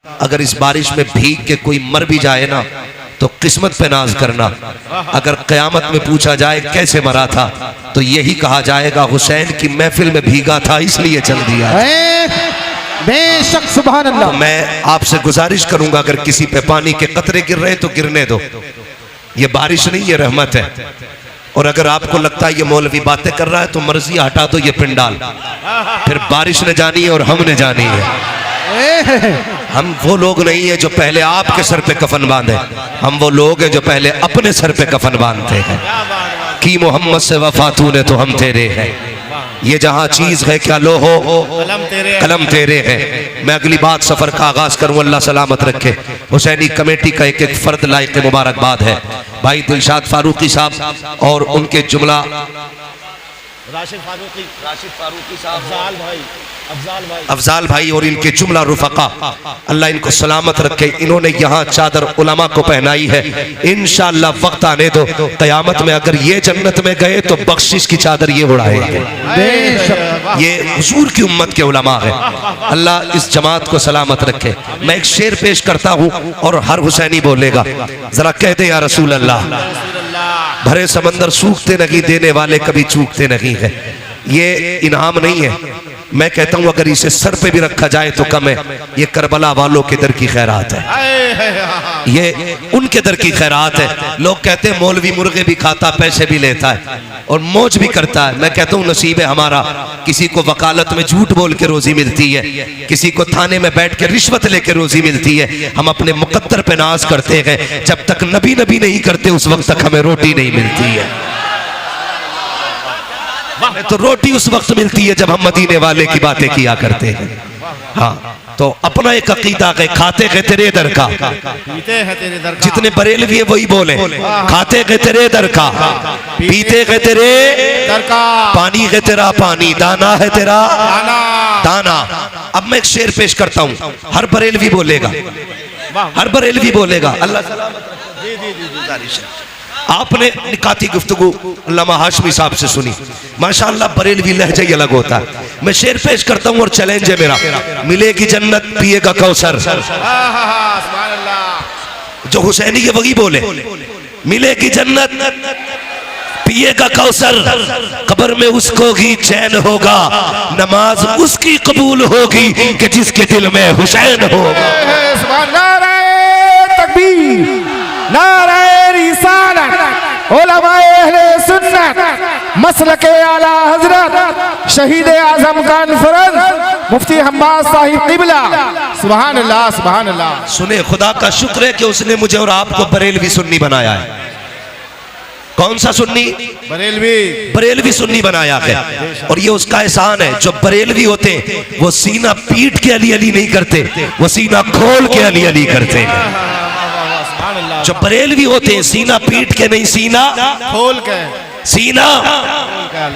अगर इस बारिश में भीग के कोई मर भी जाए ना तो किस्मत पे नाज करना। अगर क़यामत में पूछा जाए कैसे मरा था तो यही कहा जाएगा हुसैन की महफिल में भीगा था इसलिए चल दिया। बेशक सुभान अल्लाह। तो मैं आपसे गुजारिश करूंगा अगर किसी पे पानी के कतरे गिर रहे तो गिरने दो, ये बारिश नहीं ये रहमत है। और अगर आपको लगता है ये मौलवी बातें कर रहा है तो मर्जी हटा दो ये पिंडाल, फिर बारिश ने जानी है और हमने जानी है। हम वो लोग नहीं है जो पहले आपके सर पे कफन बांधे, हम वो लोग हैं जो पहले अपने सर पे कफन बांधते हैं। कि मोहम्मद से वफा तूने तो हम तेरे हैं, ये जहां चीज है क्या लो हो कलम तेरे है। मैं अगली बात सफर का आगाज करूं, अल्लाह सलामत रखे। हुसैनी कमेटी का एक एक फर्द लायक मुबारकबाद है भाई दिलशाद फारूकी साहब और उनके जुमला राशिद फारूकी साहब, अफजाल भाई और इनके जुमला रुफका, अल्लाह इनको सलामत रखे। इन्होंने यहाँ चादर उलमा को पहनाई है। इंशाअल्लाह वक्त आने दो क़यामत में अगर ये जन्नत में गए तो बख्शिश की चादर ये उड़ाएंगे। ये हुजूर की उम्मत के उलमा है। अल्लाह इस जमात को सलामत रखे। मैं एक शेर पेश करता हूँ और हर हुसैनी बोलेगा, जरा कह दे या रसूल अल्लाह। भरे समंदर सूखते नहीं, देने वाले कभी चूकते नहीं है। ये इनाम नहीं है, मैं कहता हूं अगर इसे सर पे भी रखा जाए तो कम है। ये करबला वालों के दर की खैरात है, ये उनके दर की खैरात है। लोग कहते हैं मौलवी मुर्गे भी खाता पैसे भी लेता है और मौज भी करता है। मैं कहता हूं नसीब है हमारा, किसी को वकालत में झूठ बोल के रोजी मिलती है, किसी को थाने में बैठ के रिश्वत लेके रोजी मिलती है। हम अपने मुकद्दर पे नाज करते हैं, जब तक नबी नबी नहीं करते उस वक्त तक हमें रोटी नहीं मिलती है। तो रोटी उस वक्त मिलती है जब हम मदीने वाले की बातें किया करते हैं। हाँ, तो अपना एक अकीदा है, खाते हैं तेरे दर का, पीते हैं तेरे दर का। जितने बरेलवी है वही बोले, खाते हैं तेरे दर का, पीते हैं तेरे दर का, पानी है तेरा पानी, दाना है तेरा दाना। अब मैं एक शेर पेश करता हूँ, हर बरेलवी बोलेगा, हर बरेलवी बोलेगा। अल्लाह सलामत। आपने निकाती गुफ्तगू अल्लामा हाशमी साहब से सुनी, माशाअल्लाह बरेलवी लहजा ही अलग होता है। मैं शेर पेश करता हूँ और चैलेंज है मेरा, मिलेगी जन्नत पिएगा कौसर। जो हुसैनी है वही बोले, मिलेगी जन्नत पिएगा कौसर, कब्र में उसको ही चैन होगा, नमाज उसकी कबूल होगी कि जिसके दिल में हुसैन होगा। मसलके आला हजरत शहीद आजम कॉन्फ्रेंस मुफ्ती हम्माद साहिब किबला, सुभान अल्लाह सुभान अल्लाह। सुने, खुदा का शुक्र है कि उसने मुझे और आपको बरेलवी सुन्नी बनाया है। कौन सा सुन्नी? बरेलवी। बरेलवी सुन्नी बनाया है और ये उसका एहसान है। जो बरेलवी होते वो सीना पीट के अली अली नहीं करते, वो सीना खोल के अली अली करते हैं। जो बरेलवी होते हैं सीना पीट के नहीं, सीना खोल के, सीना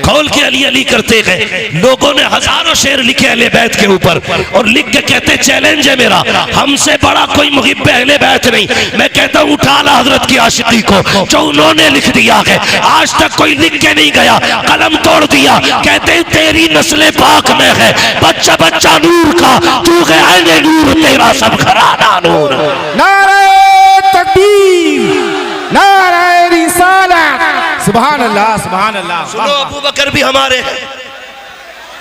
खोल के अली अली करते हैं। लोगों ने हजारों शेर लिखे अहले बैत के ऊपर और लिख के कहते चैलेंज है मेरा, हमसे बड़ा कोई मुहिब्ब अहले बैत नहीं। मैं कहता हूँ उठा ला हजरत की आशिकी को, जो उन्होंने लिख दिया है आज तक कोई लिख के नहीं गया, कलम तोड़ दिया। कहते तेरी नस्ल पाक में है बच्चा बच्चा नूर का, तू है ऐने नूर तेरा सब घराना नूर। नारे तकबीर, नारे रिसालत, सुभान अल्लाह सुभान अल्लाह। सुनो, अबू बकर भी हमारे हैं,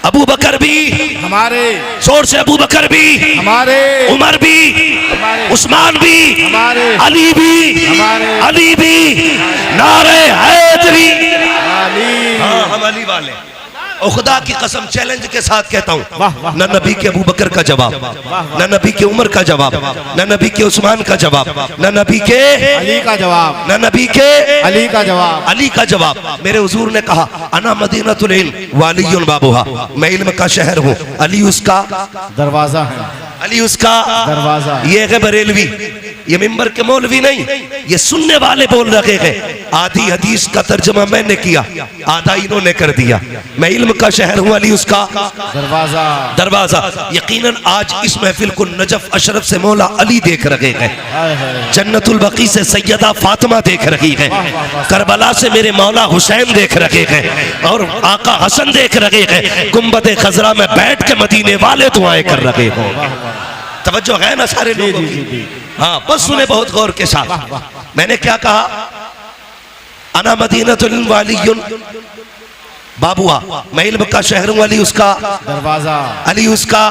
अबू बकर भी हमारे, जोर से अबू बकर भी हमारे, उमर भी हमारे, उस्मान भी हमारे, अली भी हमारे, अली भी, नारे हैदरी अली। हाँ, हम अली वाले। और खुदा की कसम चैलेंज के साथ कहता हूँ, न नबी के अबू बकर का जवाब, न नबी के उमर का जवाब, न नबी के उस्मान का जवाब, न नबी के अली का जवाब, न नबी के अली का जवाब, अली का जवाब। मेरे हुजूर ने कहा अना मदीनतुल इल्म वालियुन बाबुहा, मैं इल्म का शहर हूँ, अली उसका दरवाजा है, अली उसका दरवाजा। ये है बरेलवी, ये मिंबर के मौलवी नहीं, ये सुनने वाले बोल रहे हैं। आधी हदीस का तर्जमा मैंने किया, आधा इन्होंने कर दिया। मैं इल्म का शहर हूँ, अली उसका दरवाजा, दरवाजा। यकीनन आज इस महफिल को नजफ अशरफ से मौला अली देख रहे हैं, जन्नतुल बकी से सैयदा फातिमा देख रही है, करबला से मेरे मौला हुसैन देख रहे हैं और आका हसन देख रहे हैं। गुंबद खजरा में बैठ के मदीने वाले दुआएं कर रहे हो। तवज्जो है ना सारे लोगों की? हाँ, बस सुने बहुत गौर के साथ। मैंने क्या कहा? अना मदीनतुल वालियुन बाबुआ, मैं इल्म का शहर हूं, अली उसका दरवाजा, अली उसका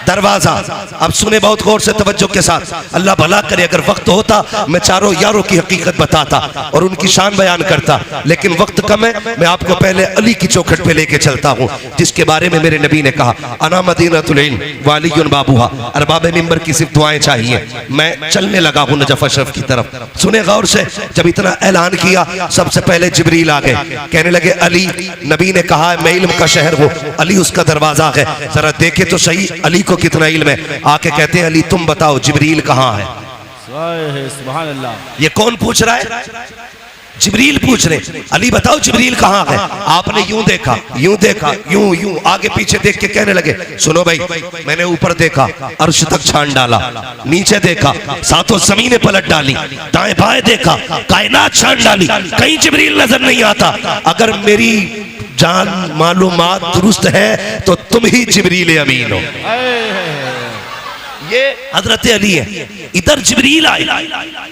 दरवाजा। अब सुने बहुत गौर से तवज्जो के साथ। अल्लाह भला करे, अगर वक्त होता मैं चारों यारों की हकीकत बताता और उनकी शान बयान करता, लेकिन वक्त कम है। मैं आपको पहले अली की चौखट पे लेके चलता हूँ, जिसके बारे में मेरे नबी ने कहा अना मदीनतुल इल्म वालियुन बाबुहा। अरबाब मिंबर की सिर्फ दुआएं चाहिए। मैं चलने लगा हूँ नजफ अशरफ की तरफ। सुने गौर से, जब इतना ऐलान किया सबसे पहले जिब्रील आ गए, कहने लगे अली, नबी ने कहा मैं इल्म का शहर हूँ, अली उसका दरवाजा है, जरा देखे तो सही अली को कितना इल्म है। आके कहते हैं अली तुम बताओ जिब्रील कहाँ है? सुभान अल्लाह। ये कौन पूछ रहा है? जिब्रील पूछ रहे, अली बताओ जिब्रील कहाँ है? आपने यूं देखा, यूं देखा, यूं यूं आगे पीछे देख के कहने लगे सुनो भाई, मैंने ऊपर देखा अर्श तक छान डाला, नीचे देखा सातों जमीनें पलट डाली, दाएं बाएं देखा कायनात छान डाली, कहीं जिब्रील नजर नहीं आता। अगर मेरी जान मालूमात दुरुस्त है तो तुम ही जिब्रील अमीन हो। ये हजरत अली है, इधर जिब्रील आए।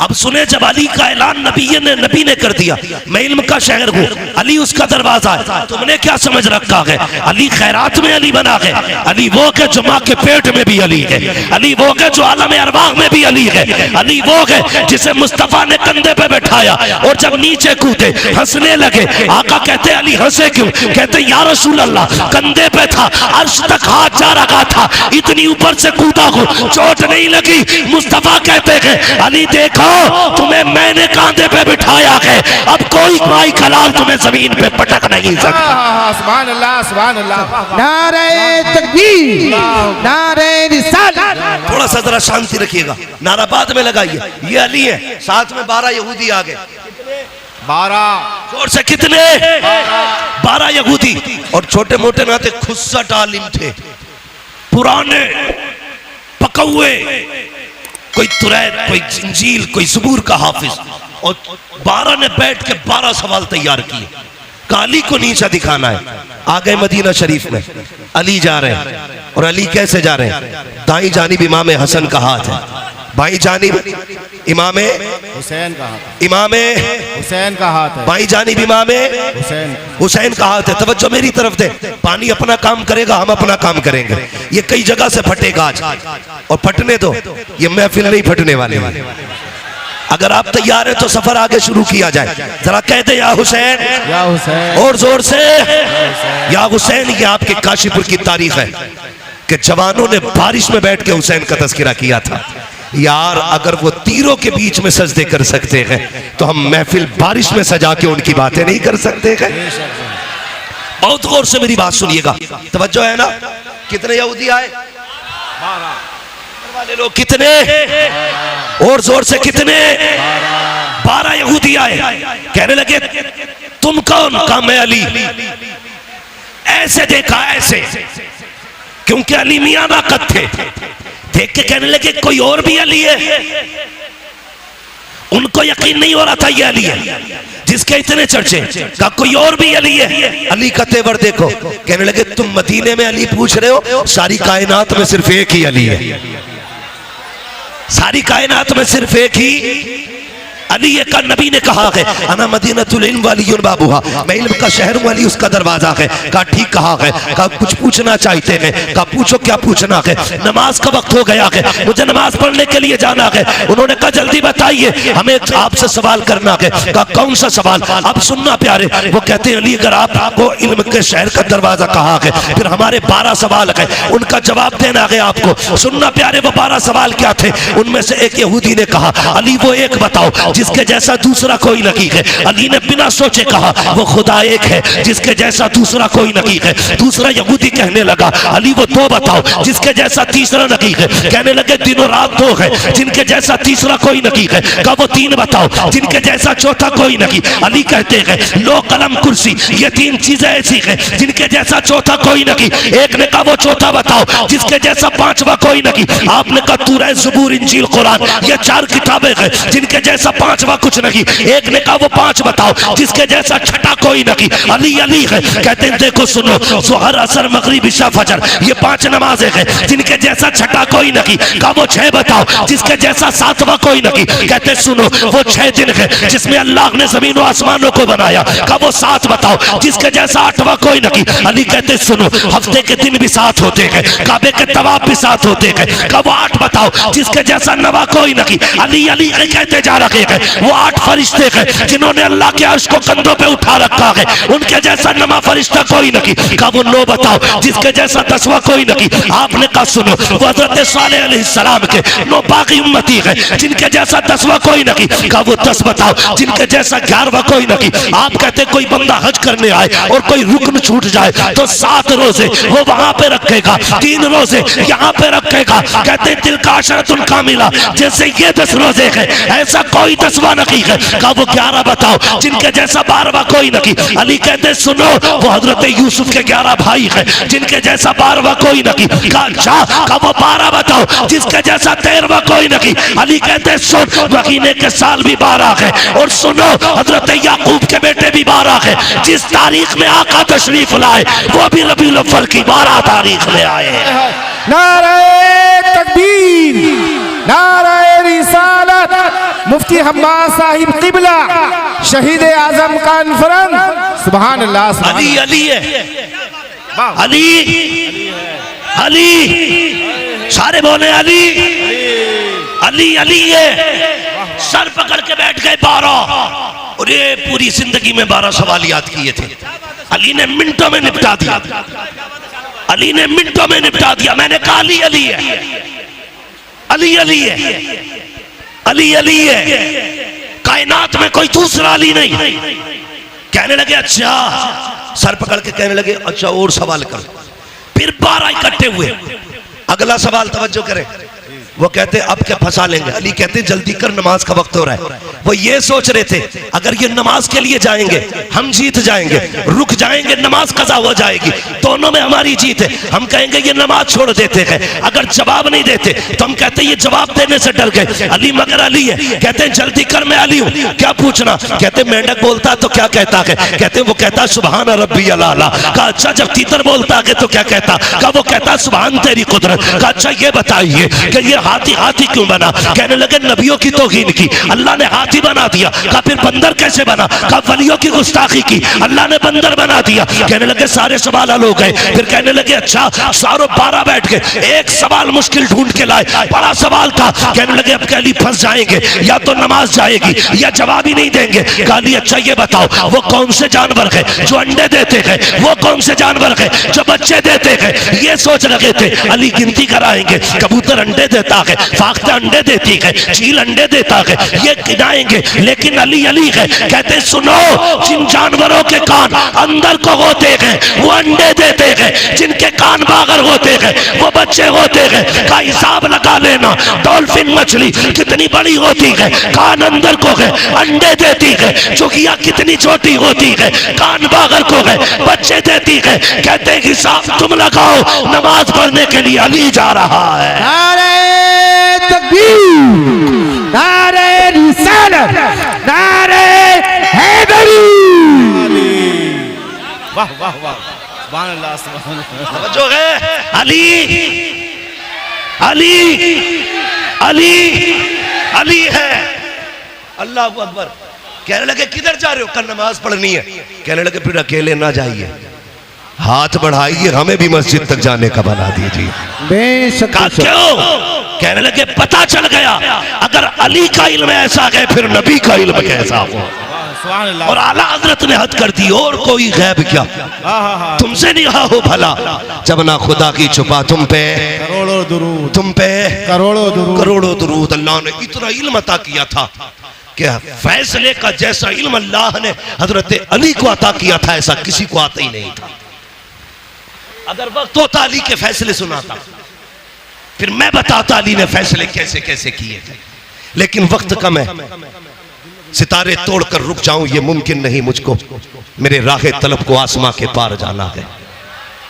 अब सुने, जब अली का ऐलान नबी ने कर दिया, मैं इल्म का शहर हूँ, अली उसका दरवाजा है, तुमने क्या समझ रखा है? अली खैरात में अली बना है, अली वो है जो माँ के पेट में भी अली है, अली वो है जो आलम अरवाह में भी अली है, अली वो है जिसे मुस्तफा ने कंधे पे बैठाया और जब नीचे कूदे हंसने लगे। आका कहते अली हंसे क्यों? कहते या रसूल अल्लाह, कंधे पे था, अर्श तक हाथ जा रहा था, इतनी ऊपर से कूदा हूँ, चोट नहीं लगी। मुस्तफा कहते हैं अली देखो तुम्हें मैंने कांधे पे बिठाया है, अब कोई माई खलाल तुम्हें जमीन पे पटक नहीं सकता। सुभान अल्लाह, सुभान अल्लाह। नारे तकबीर, नारे रिसालत। थोड़ा सा जरा शांति रखिएगा, नारा बाद में लगाइए। ये अली है, साथ में 12 यहूदी आ गए। 12 जोर से कितने? 12 यहूदी और छोटे मोटे नाते खुस्सट आलिम थे, पुराने पकौए, कोई तुरैत, कोई इंजील, कोई ज़बूर का हाफिज, और 12 ने बैठ के 12 सवाल तैयार किए। काली को नीचा दिखाना है। आ गए मदीना शरीफ में, अली जा रहे हैं, और अली कैसे जा रहे हैं? दाई जानिब इमाम हसन का हाथ है, बाई जानिब इमाम हुसैन का हाथ, इमाम हुसैन का हाथ है, बाई जानिब इमाम हुसैन हुसैन का हाथ है। तवज्जो मेरी तरफ दे, पानी अपना काम करेगा, हम अपना काम करेंगे। ये कई जगह से फटेगा आज, और फटने दो, ये महफिल नहीं फटने वाली। अगर आप तैयार हैं तो सफर आगे शुरू किया जाए। जरा कहते या हुसैन, या हुसैन, और जोर से या हुसैन। ये आपके काशीपुर की तारीख है कि जवानों ने बारिश में बैठ के हुसैन का तज़किरा किया था। यार अगर वो तीरों के बीच में सजदे कर सकते हैं तो हम महफिल बारिश में सजा के उनकी बातें नहीं कर सकते हैं? बहुत गौर से मेरी बात सुनिएगा, तवज्जो है ना? कितने यहूदी आए? 12 वाले लोग कितने? और जोर से कितने? 12 यहूदी आए। कहने लगे तुम कौन? कहा मैं अली। ऐसे देखा, ऐसे, क्योंकि अली मियां नाकत थे। देख के कहने लगे कोई और भी अली है। उनको यकीन नहीं हो रहा था ये अली है जिसके इतने चर्चे। कहा कोई और भी अली है। अली का तेवर देखो। कहने लगे तुम मदीने में अली पूछ रहे हो, सारी कायनात में सिर्फ एक ही अली है। सारी कायनात में सिर्फ एक ही अली का नबी ने कहा है अना मदीनतुल इल्म वालियुन बाबुहा, मैं इल्म का शहर हूं, अली उसका दरवाजा है। कहा ठीक कहा है। कहा कुछ पूछना चाहते हैं? कहा पूछो क्या पूछना है? नमाज का वक्त हो गया है, मुझे नमाज पढ़ने के लिए जाना है। उन्होंने कहा जल्दी बताइए, हमें आपसे सवाल करना है। कहा कौन सा सवाल? आप सुनना प्यारे। वो कहते हैं अली अगर आपको इल्म के शहर का दरवाजा कहा है, फिर हमारे 12 सवाल है, उनका जवाब देना है आपको। सुनना प्यारे, वो 12 सवाल क्या थे? उनमें से एक यहूदी ने कहा अली वो एक बताओ जिसके जैसा दूसरा कोई नहीं है। अली ने बिना सोचे कहा वो खुदा एक है जिसके जैसा दूसरा कोई नहीं है। दूसरा यहूदी कहने लगा अली वो 2 बताओ जिसके जैसा तीसरा नहीं है। कहने लगे दिनों रात 2 है जिनके जैसा तीसरा कोई नहीं है। कहा वो 3 बताओ जिनके जैसा चौथा कोई नहीं। अली कहते हैं लो कलम कुर्सी, ये 3 चीजें ऐसी है जिनके जैसा चौथा कोई नहीं। एक ने कहा वो चौथा बताओ जिसके जैसा 5वां कोई नहीं। आपने कहा तूरा ज़बूर इंजील कुरान, ये 4 किताबें हैं जिनके जैसा पांचवा कुछ नहीं। एक ने कहा वो पांच बताओ जिसके जैसा छठा कोई नहीं। अली अली है। कहते हैं देखो सुनो, ज़ोहर असर मगरिब इशा फजर ये पांच नमाजें हैं जिनके जैसा छठा कोई नहीं। कहा वो छह बताओ जिसके जैसा सातवां कोई नहीं। कहते सुनो वो 6 दिन है जिसमें अल्लाह ने जमीन और आसमानों को बनाया। कहा वो 7 बताओ जिसके जैसा आठवां कोई नहीं। अली कहते सुनो हफ्ते के दिन भी 7 होते हैं, काबे के तवाफ भी 7 होते हैं। कहा वो 8 बताओ जिसके जैसा नवा कोई नहीं। अली अली कहते जा रहे हैं वो 8 फरिश्ते हैं जिन्होंने अल्लाह के अर्श को कंधों पे उठा रखा है, उनके जैसा नमा फरिश्ता कोई नहीं। कहा वो 9 बताओ जिसके जैसा 10वां कोई नहीं। आपने कहा सुनो वो हजरत सालेह अलैहिस्सलाम के 9 बाकी उम्मती है जिनके जैसा 10वां कोई नहीं। कहा वो 10 बताओ जिनके जैसा 11वां कोई नहीं। आप कहते कोई बंदा हज करने आए और कोई रुकन छूट जाए तो 7 रोजे वो वहां पे रखेगा, 3 रोजे यहाँ पे रखेगा। कहते दिल का अशरतुल कामिला जैसे ये 10 रोजे है ऐसा कोई 10वां नहीं है। कहा वो 11 बताओ जिनके जैसा 12वां कोई नहीं। अली कहते सुनो वो हजरत यूसुफ के 11 भाई है जिनके जैसा 12वां कोई नहीं। कहा वो 12 बताओ जिसके जैसा 13वां कोई नहीं। अली कहते सुन महीने के साल भी 12 है और सुनो हजरत याकूब के बेटे भी 12 है। जिस तारीख में आका तशरीफ लाए वो भी रबीउल अव्वल की 12 तारीख में आए। नारे तकबीर, नारे रिसालत, मुफ्ती हम्माद साहिब किबला, शहीद आजम कॉन्फ्रेंस। सुभान अल्लाह। अली अली है, अली अली, सारे बोले अली अली अली है। सर पकड़ के बैठ गए 12 और ये पूरी जिंदगी में 12 सवाल याद किए थे। अली ने मिनटों में निपटा दिया, अली ने मिनटों में निपटा दिया। मैंने कहा अली अली है, अली अली है, अली अली है, कायनात में कोई दूसरा अली नहीं। कहने लगे अच्छा, सर पकड़ के कहने लगे अच्छा और सवाल करो। फिर 12 इकट्ठे हुए। अगला सवाल तवज्जो करें, वो कहते अब क्या फंसा लेंगे। अली कहते जल्दी कर नमाज का वक्त हो रहा है। वो ये सोच रहे थे अगर ये नमाज के लिए जाएंगे हम जीत जाएंगे, रुक जाएंगे नमाज कज़ा हो जाएगी, दोनों में हमारी जीत है। हम कहेंगे ये नमाज छोड़ देते हैं, अगर जवाब नहीं देते तो हम कहते ये जवाब देने से डर गए। अली मगर अली है। कहते हैं जल्दी कर मैं अली हूँ, क्या पूछना। कहते मेंढक बोलता तो क्या कहता है। कहते वो कहता सुभान रब्बी अला। कहा अच्छा जब तीतर बोलता है तो क्या कहता। कहा वो कहता सुभान तेरी कुदरत। कहा अच्छा ये बताइए कि ये हाथी हाथी क्यों बना। कहने लगे नबियों की तौहीन की, अल्लाह ने हाथी बना दिया। कहा फिर बंदर कैसे बना। कहा वलियों की गुस्ताखी की, अल्लाह ने बंदर बना दिया। कहने लगे सारे सवाल हल हो गए। फिर कहने लगे अच्छा सारों 12 बैठ गए, एक सवाल मुश्किल ढूंढ के लाए, बड़ा सवाल था। कहने लगे अब कहली फंस जाएंगे, या तो नमाज जाएगी या जवाब ही नहीं देंगे। कहली अच्छा ये बताओ वो कौन से जानवर है जो अंडे देते हैं, वो कौन से जानवर है जो बच्चे देते हैं। ये सोच रहे थे अली गिनती कराएंगे, कबूतर अंडे देता है, फाख्ता अंडे देती है, चील अंडे देता है, ये गिनाएंगे। लेकिन अली अली है। कहते सुनो जिन जानवरों के कान अंदर को होते हैं वो अंडे देते हैं, जिनके कान बाहर होते हैं वो बच्चे होते हैं। का हिसाब लगा लेना, डॉल्फिन मछली कितनी बड़ी होती है, कान अंदर को है, अंडे देती है। चुकिया कितनी छोटी होती है, कान बाहर को है, बच्चे देती है। कहते हिसाब तुम लगाओ, नमाज पढ़ने के लिए अली जा रहा है। नारे तकबीर, नारे रिसालत, नारे हैदरी। वाह वाह वाह, सुभान अल्लाह, सुभान अल्लाह। जो है अली अली अली अली है। अल्लाह अकबर। कहने लगे किधर जा रहे हो। कल नमाज पढ़नी है। कहने लगे फिर अकेले ना जाइए, हाथ बढ़ाइए, हमें भी मस्जिद तक जाने का बना दीजिए। बेशक क्यों। कहने लगे पता चल गया अगर अली का इल्म ऐसा है फिर नबी का इल्म कैसा हो। और आला हजरत ने हद कर दी, और कोई गैब क्या तुमसे नहीं हो भला। जब ना खुदा की छुपा तुम पे करोड़ों दुरूद, तुम पे करोड़ों दुरूद, करोड़ों दुरूद। अल्लाह ने इतना इल्म अता किया था कि फैसले का जैसा इल्म अल्लाह ने हजरत अली को अता किया था ऐसा किसी को आता ही नहीं था। अगर वक्त होता अली के फैसले सुनाता, फिर मैं बताता अली ने फैसले कैसे कैसे किए थे। लेकिन वक्त कम है, सितारे तोड़कर रुक जाऊं ये मुमकिन नहीं मुझको, मेरे राहे तलब को आसमां के पार जाना है।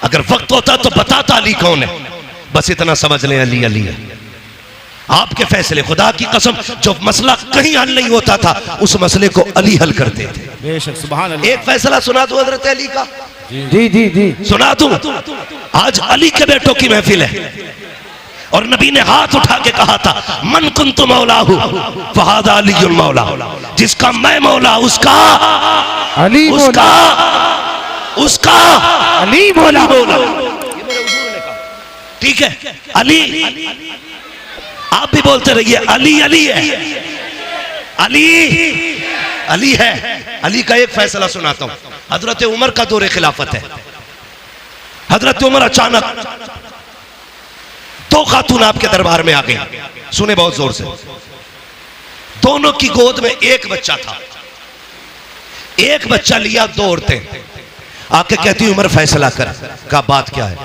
अगर वक्त होता तो बताता अली कौन है, बस इतना समझ लें अली अली है। आपके फैसले, खुदा की कसम, जो मसला कहीं हल नहीं होता था उस मसले को अली हल करते थे। बेशक, सुभान अल्लाह। एक फैसला सुना दूं हजरत अली का, जी जी जी सुना दूं। आज अली के बेटों की महफिल है और नबी ने हाथ उठा के कहा था, मन कुन्तु मौलाहु फहादा अलीयुल मौला, जिसका मैं मौला उसका अली उसका उसका अली मौला। ठीक है, अली, आप भी बोलते रहिए अली अली है, अली अली है। अली का एक फैसला सुनाता हूं। हजरत उमर का दौरे खिलाफत है। हजरत उमर अचानक दो खातून आपके दरबार में आ गई, सुने बहुत जोर से। दोनों की गोद में एक बच्चा था, एक बच्चा लिया, दो औरतें आके कहती उमर फैसला कर। का बात क्या है?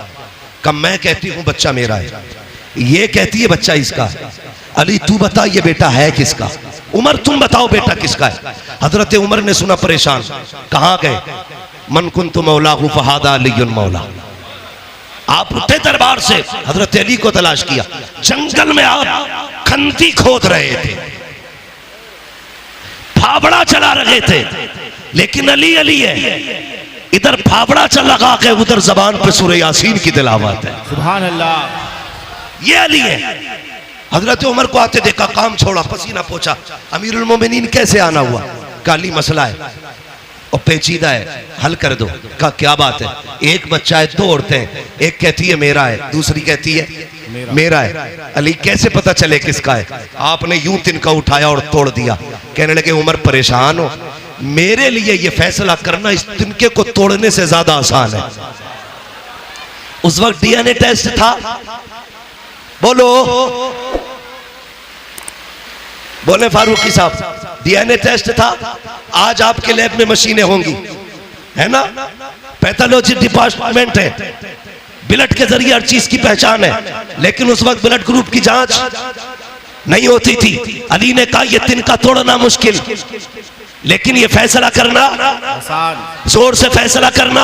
का मैं कहती हूं बच्चा मेरा है, ये कहती है बच्चा इसका है। अली तू बता ये बेटा है किसका? उमर तुम बताओ बेटा किसका है? हजरत उमर ने सुना, परेशान, कहां गए? मन कुन्तु मौलाहु फहादा अलीयुल मौला। आप उठे दरबार से, हजरत अली को तलाश किया। जंगल में आप खंती खोद रहे थे, फावड़ा चला रहे थे, लेकिन अली अली है। इधर फावड़ा चल लगा के उधर जबान पे सूरह यासीन की तिलावत है। सुभान अल्लाह। ये अली है। हजरत उमर को आते देखा, काम छोड़ा, पसीना पोछा। अमीरुल मोमिनीन कैसे आना हुआ? काली मसला है और पेचीदा है, हल कर दो। का क्या बात है? एक बच्चा है, दो औरतें, एक कहती है मेरा है, दूसरी कहती है मेरा है। अली कैसे पता चले किसका है? आपने यूं तिनका उठाया और तोड़ दिया। कहने लगे उमर परेशान हो, मेरे लिए ये फैसला करना इस तिनके को तोड़ने से ज्यादा आसान है। उस वक्त डीएनए टेस्ट था, बोलो बोले फारूकी साहब, डीएनए टेस्ट था। आज आपके लैब में मशीनें होंगी, है ना, पैथोलॉजी डिपार्टमेंट है, ब्लड के जरिए हर चीज की पहचान है। लेकिन उस वक्त ब्लड ग्रुप की जांच नहीं होती थी। अली ने कहा यह तिनका तोड़ना मुश्किल, लेकिन ये फैसला करना आसान, जोर से फैसला करना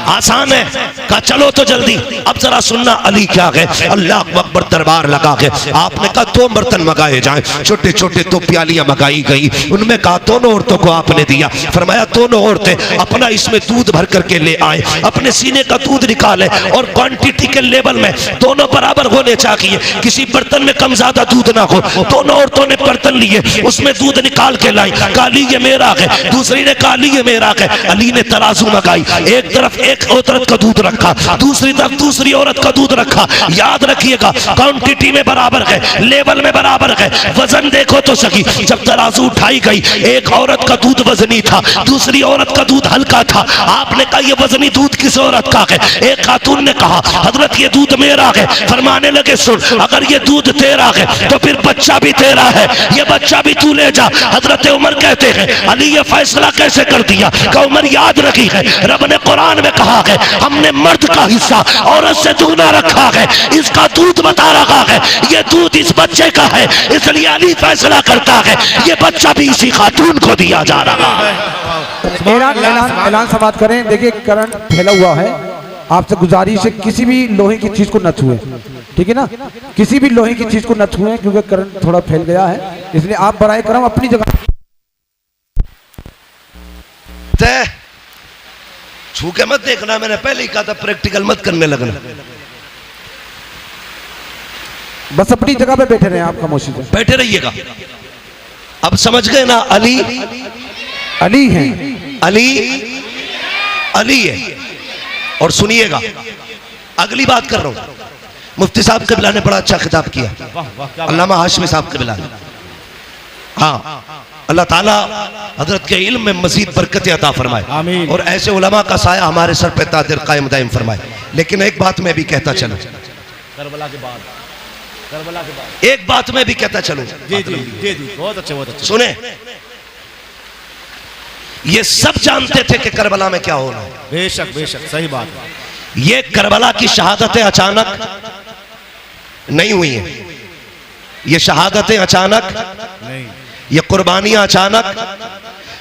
आसान है। कहा चलो तो जल्दी। अब जरा सुनना, अली क्या गए, अल्लाह अकबर, दरबार लगा के आपने कहा दो बर्तन मंगाए जाएं, छोटे छोटे दो प्यालियां मंगाई गई। उनमें कहा दोनों औरतों को आपने दिया। फरमाया दोनों औरतें अपना इसमें दूध भर करके ले आए, अपने सीने का दूध निकाले और क्वांटिटी के लेवल में दोनों बराबर होने चाहिए, किसी बर्तन में कम ज्यादा दूध ना हो। दोनों औरतों ने बर्तन लिए, उसमें दूध निकाल के लाई। काली ये मेरा है, दूसरी ने कहा ये मेरा है। अली ने तराजू मंगाई, एक तरफ एक औरत का दूध रखा, दूसरी तरफ दूसरी औरत का दूध रखा। याद रखिएगा क्वांटिटी में बराबर है, लेवल में बराबर है, वजन देखो तो सही। जब तराजू उठाई गई, एक औरत का दूध वजनी था, दूसरी औरत का दूध हल्का था। आपने कहा ये वजनी दूध किस औरत का है? एक खातून ने कहा हजरत ये दूध मेरा है। फरमाने लगे सुन, अगर ये दूध तेरा है तो फिर बच्चा भी तेरा है, ये बच्चा भी तू ले जा। हजरत उमर कहते हैं अली ये फैसला कैसे कर दिया? कि उमर याद रखी है, रब ने कुरान में कहा है हमने मर्द का हिस्सा औरत से दूना रखा है, इसका दूध बता रखा है, ये दूध इस बच्चे का है, इसलिए अली फैसला करता है ये बच्चा भी इसी खातून को दिया जा रहा है। ऐलान समाप्त करें। देखिए करंट फैला हुआ है, आपसे गुजारिश है किसी भी लोहे की चीज को न छुए, ठीक है ना, किसी भी लोहे की चीज को न छुए क्योंकि करंट थोड़ा फैल गया है। इसलिए आप बराए करम अपनी जगह छू के मत देखना, मैंने पहले ही कहा था प्रैक्टिकल मत करने लगना, बस अपनी जगह पे बैठे रहे, आप खामोशी से बैठे रहिएगा। अब समझ गए ना, अली अली है, अली अली है। और सुनिएगा अगली बात कर रहा हूं, मुफ्ती साहब कबिला ने बड़ा अच्छा खिताब किया, अल्लामा हाशमी साहब कबिला ने। हाँ, अल्लाह ताला हजरत के इल्म में मजीद बरकत अता फरमाए और ऐसे उलमा का साया हमारे सर पे तादिर कायम दायम फरमाए। लेकिन एक बात मैं भी कहता चलूं, करबला के बाद एक बात मैं भी कहता चलूं, बहुत अच्छे, बहुत अच्छे। सुने, ये सब जानते थे कि करबला में क्या होना है। बेशक बेशक, सही बात है। ये करबला की शहादतें अचानक नहीं हुई हैं, ये शहादतें अचानक नहीं, ये कुर्बानियां अचानक।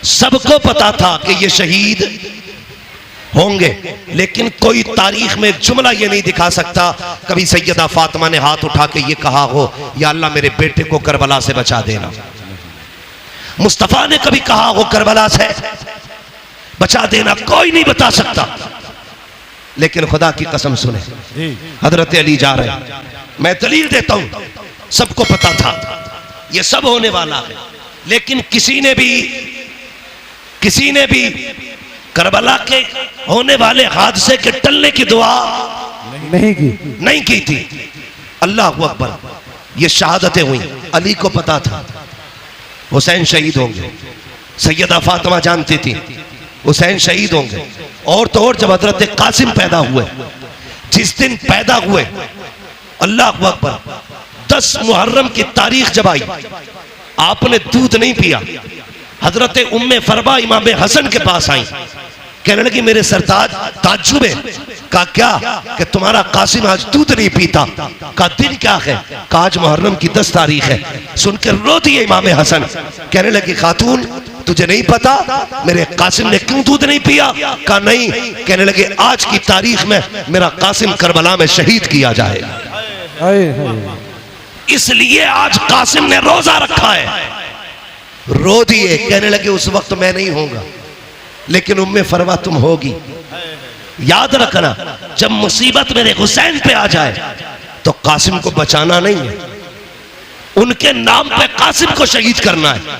सबको पता था कि ये शहीद होंगे, लेकिन कोई तारीख में एक जुमला ये नहीं दिखा सकता कभी सैयदा फातिमा ने हाथ उठा के ये कहा हो या अल्लाह मेरे बेटे को करबला से बचा देना। मुस्तफा ने कभी कहा हो करबला से बचा देना, कोई नहीं बता सकता। लेकिन खुदा की कसम सुने, हजरत अली जा रहे हैं, मैं दलील देता हूं, सबको पता था ये सब होने वाला है, लेकिन किसी ने भी करबला के होने वाले हादसे के टलने की दुआ नहीं की थी। अल्लाह अकबर, ये शहादतें हुई, अली को पता था हुसैन शहीद होंगे, सैयदा फातिमा जानती थी हुसैन शहीद होंगे, और तो और जब हजरत कासिम पैदा हुए, जिस दिन पैदा हुए, अल्लाह अकबर, 10 मुहर्रम की तारीख जब आई, आपने दूध नहीं पिया। हजरत उम्मे फरबा इमाम हसन के पास आई, कहने लगी मेरे सरताज ताज्जुब है। कहा क्या? कि तुम्हारा कासिम आज दूध नहीं पीता। कहा दिन क्या है? कहा आज मुहर्रम की 10 तारीख है। सुनकर रो दिए इमाम हसन, कहने लगी खातून तुझे नहीं पता मेरे कासिम ने क्यों दूध नहीं पिया? कहा नहीं। कहने लगे आज की तारीख में मेरा कासिम करबला में शहीद किया जाएगा, इसलिए आज कासिम ने रोजा रखा है। रो दिए, कहने लगे उस वक्त मैं नहीं होऊंगा, लेकिन उम्मे फरवा तुम होगी। याद रखना, जब मुसीबत मेरे हुसैन पे आ जाए तो कासिम को बचाना नहीं है, उनके नाम पे कासिम को शहीद करना है।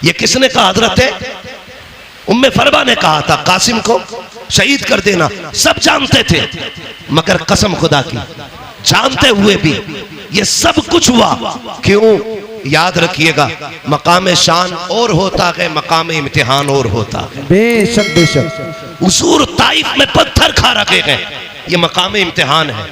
ये किसने कहा? हजरत उम्मे फरवा ने कहा था कासिम को शहीद कर देना। सब जानते थे, मगर कसम खुदा की, जानते हुए भी ये सब कुछ हुआ क्यों? याद रखिएगा, मकाम शान और होता है, मकाम इम्तिहान और होता है। बेशक बेशक। हुजूर ताइफ में पत्थर खा रखे हैं, ये मकाम इम्तिहान है,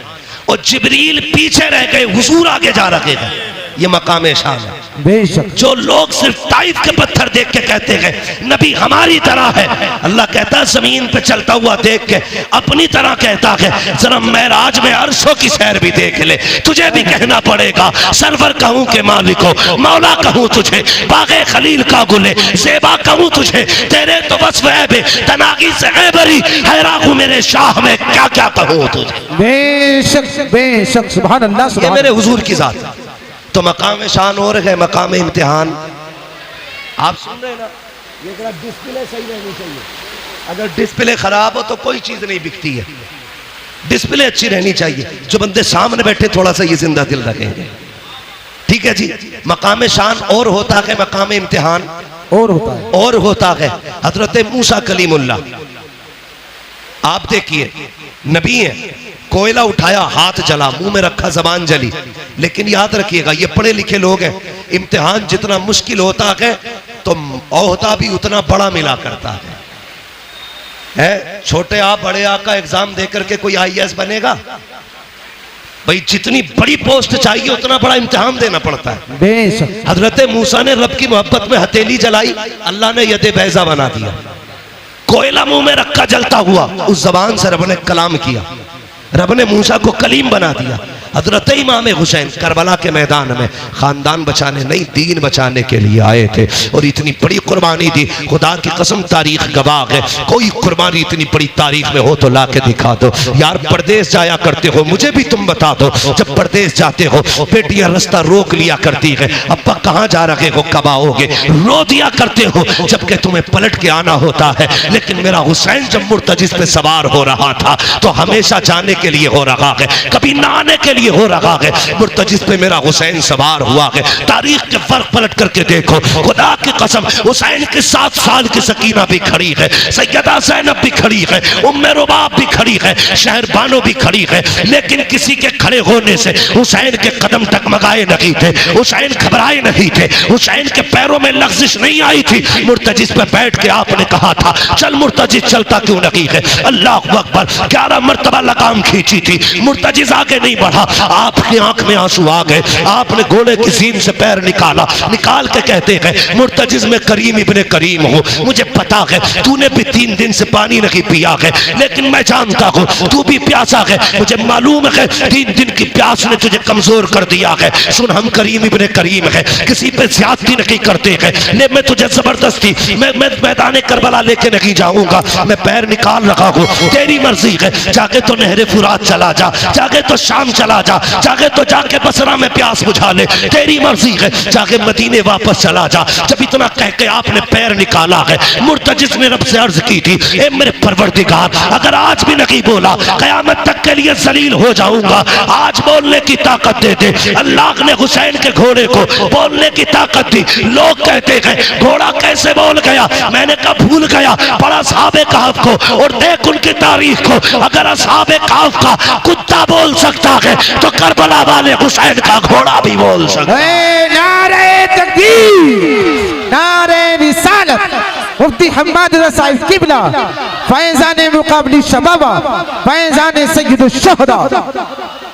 और जिब्रील पीछे रह गए, हुजूर आगे जा रखे हैं, ये मकाम शान है। बेशक। जो लोग सिर्फ ताइफ के पत्थर देख के कहते हैं नबी हमारी तरह है, अल्लाह कहता है जमीन पे चलता हुआ देख के अपनी तरह कहता है, जरा मेराज में अर्शों की सैर भी देख ले, तुझे भी कहना पड़ेगा सरवर कहूं के मालिको, मौला कहूं तुझे, बागे खलील का गुले ज़ेबा कहूं तुझे, तेरे तो बस वह बे तनागी से ऐबरी हैरान मेरे शाह में क्या क्या कहूं तुझे। बेशक बेशक, सुभान अल्लाह, ये सुभान मेरे हुजूर की जात। तो मकाम शान और है, मकाम इम्तिहान। आप सुन रहे हैं ना, ये जरा डिस्प्ले सही रहनी चाहिए, अगर डिस्प्ले खराब हो तो कोई चीज नहीं बिकती है, डिस्प्ले अच्छी रहनी चाहिए। जो बंदे सामने बैठे थोड़ा सा ये जिंदा दिल रखेंगे, ठीक है जी। मकाम शान और होता है, मकाम इम्तिहान और होता है, और होता है। हजरत मूसा कलीमुल्लाह, आप देखिए नबी है, कोयला उठाया हाथ जला, मुंह में रखा जबान जली। लेकिन याद रखिएगा ये पढ़े लिखे लोग हैं, इम्तिहान जितना मुश्किल होता है तो ओहदा भी उतना बड़ा मिला करता है। छोटे आ बड़े आ का एग्जाम देकर के कोई IAS बनेगा? भाई जितनी बड़ी पोस्ट चाहिए उतना बड़ा इम्तिहान देना पड़ता है। बेशक। हजरत मूसा ने रब की मोहब्बत में हथेली जलाई, अल्लाह ने यदे बैजा बना दिया, कोयला मुंह में रखा जलता हुआ, उस जबान से रब ने कलाम किया, रब ने मूसा को कलीम बना दिया। हजरत इमाम हुसैन करबला के मैदान में खानदान बचाने नहीं, दीन बचाने के लिए आए थे, और इतनी बड़ी कुर्बानी दी। खुदा की कसम तारीख गवाह है, कोई कुर्बानी इतनी बड़ी तारीख में हो तो ला के दिखा दो। यार परदेश जाया करते हो, मुझे भी तुम बता दो, जब परदेश जाते हो बेटियां रास्ता रोक लिया करती है, अब्बा कहाँ जा रहे हो, कब आओगे, रो दिया करते हो जबकि तुम्हें पलट के आना होता है। लेकिन मेरा हुसैन जब मुर्तजिस पे सवार हो रहा था तो हमेशा जाने के लिए हो रहा है, कभी ना आने के लिए हो रहा है। मुर्तजिस पे मेरा हुसैन सवार हुआ है। तारीख के फर्क पलट करके देखो, खुदा की कसम हुसैन के 7 साल की सकीना भी खड़ी है, सैयदा ज़ैनब भी खड़ी है, उम्मे रुबाब भी खड़ी है, शहर बानो भी खड़ी है। लेकिन किसी के खड़े होने से हुसैन के कदम टकमगाए नहीं थे, हुसैन घबराए नहीं थे, हुसैन के पैरों में लग़्ज़िश नहीं आई थी। मुर्तजिस पे बैठ के आपने कहा था चल मुर्तजिस, चलता क्यों नहीं है? अल्लाह अकबर, 11 मरतबा लगाम खींची थी, मुर्तजिस आगे नहीं बढ़ा, आपकी आंख में आंसू आ गए। आपने घोड़े की सीन से पैर निकाला, निकाल के कहते हैं मुर्तजिज में करीम इब्ने करीम हो, मुझे पता है तूने भी 3 दिन से पानी नहीं पिया है, लेकिन मैं जानता हूँ तू भी प्यासा है, मुझे मालूम है 3 दिन की प्यास ने तुझे कमजोर कर दिया है। सुन, हम करीम इब्ने करीम है, किसी पे ज्यादती नहीं करते हैं, ले मैं तुझे जबरदस्ती मैं मैदान करबला लेके नहीं जाऊंगा, मैं पैर निकाल रखा हूँ, तेरी मर्जी है, जाके तो नहरे फुरात चला जा, जाके तो शाम चला जा, जाके तो जाके बसरा में प्यास बुझा ले, तेरी मर्जी है, जाके मदीने वापस चला जा। जब इतना कह के आपने पैर निकाला है, मुर्तजिज ने रब से अर्ज की थी, ए मेरे परवरदिगार, अगर आज भी नहीं बोला कयामत तक के लिए जलील हो जाऊंगा, आज बोलने की ताकत दे दे। अल्लाह ने हुसैन के घोड़े को बोलने की ताकत दी। लोग कहते हैं घोड़ा कैसे बोल गया, मैंने कहा भूल गया, पढ़ा असहाबे कहफ को और देख उनकी तारीख को। अगर असहाबे कहफ का कुत्ता बोल सकता है तो करबला वाले हुसैन का घोड़ा भी बोल सकता है। नारे तकबीर, नारे रिसालत, मुफ्ती हम्माद रज़ा साहिब किबला, फैज़ान मुकाबली शबाबा, फैज़ान सय्यद शुहदा।